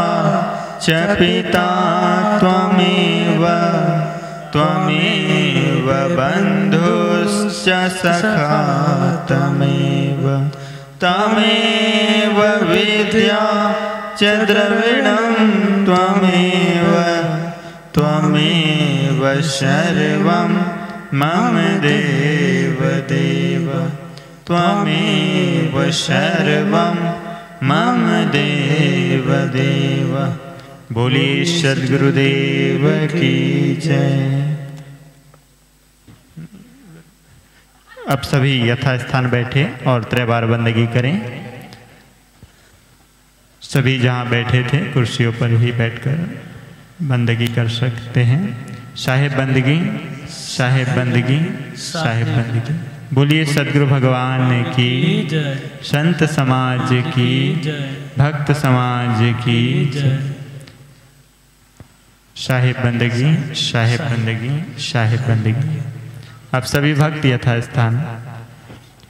च पिता त्वमेव त्वमेव बन्धुश्च सखा त्वमेव त्वमेव विद्या च द्रविणं त्वमेव त्वमेव सर्वं मम देव देव त्वमेव सर्वं मम देव देव। बोलिए सद्गुरुदेव की जय। अब सभी यथास्थान बैठे और त्रैबार बंदगी करें। सभी जहाँ बैठे थे कुर्सियों पर ही बैठकर बंदगी कर सकते हैं। साहेब बंदगी, साहेब बंदगी, साहेब बंदगी। बोलिए सद्गुरु भगवान की जय, संत समाज की जय, भक्त समाज की जय। साहेब बंदगी, साहेब बंदगी, साहेब बंदगी। अब सभी भक्त यथास्थान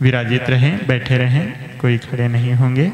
विराजित रहें, बैठे रहें, कोई खड़े नहीं होंगे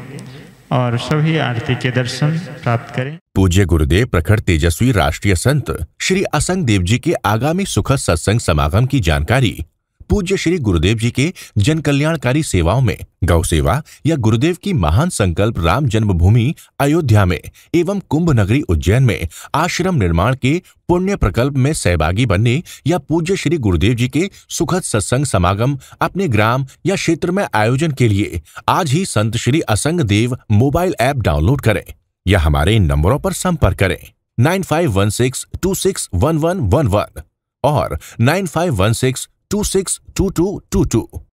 और सभी आरती के दर्शन प्राप्त करें। पूज्य गुरुदेव प्रखर तेजस्वी राष्ट्रीय संत श्री असंग देव जी के आगामी सुखद सत्संग समागम की जानकारी पूज्य श्री गुरुदेव जी के जन कल्याणकारी सेवाओं में गौ सेवा या गुरुदेव की महान संकल्प राम जन्मभूमि अयोध्या में एवं कुंभ नगरी उज्जैन में आश्रम निर्माण के पुण्य प्रकल्प में सहभागी बनने या पूज्य श्री गुरुदेव जी के सुखद सत्संग समागम अपने ग्राम या क्षेत्र में आयोजन के लिए आज ही संत श्री असंग देव मोबाइल ऐप डाउनलोड करें या हमारे इन नंबरों पर संपर्क करें 9516261111 और 9516262222।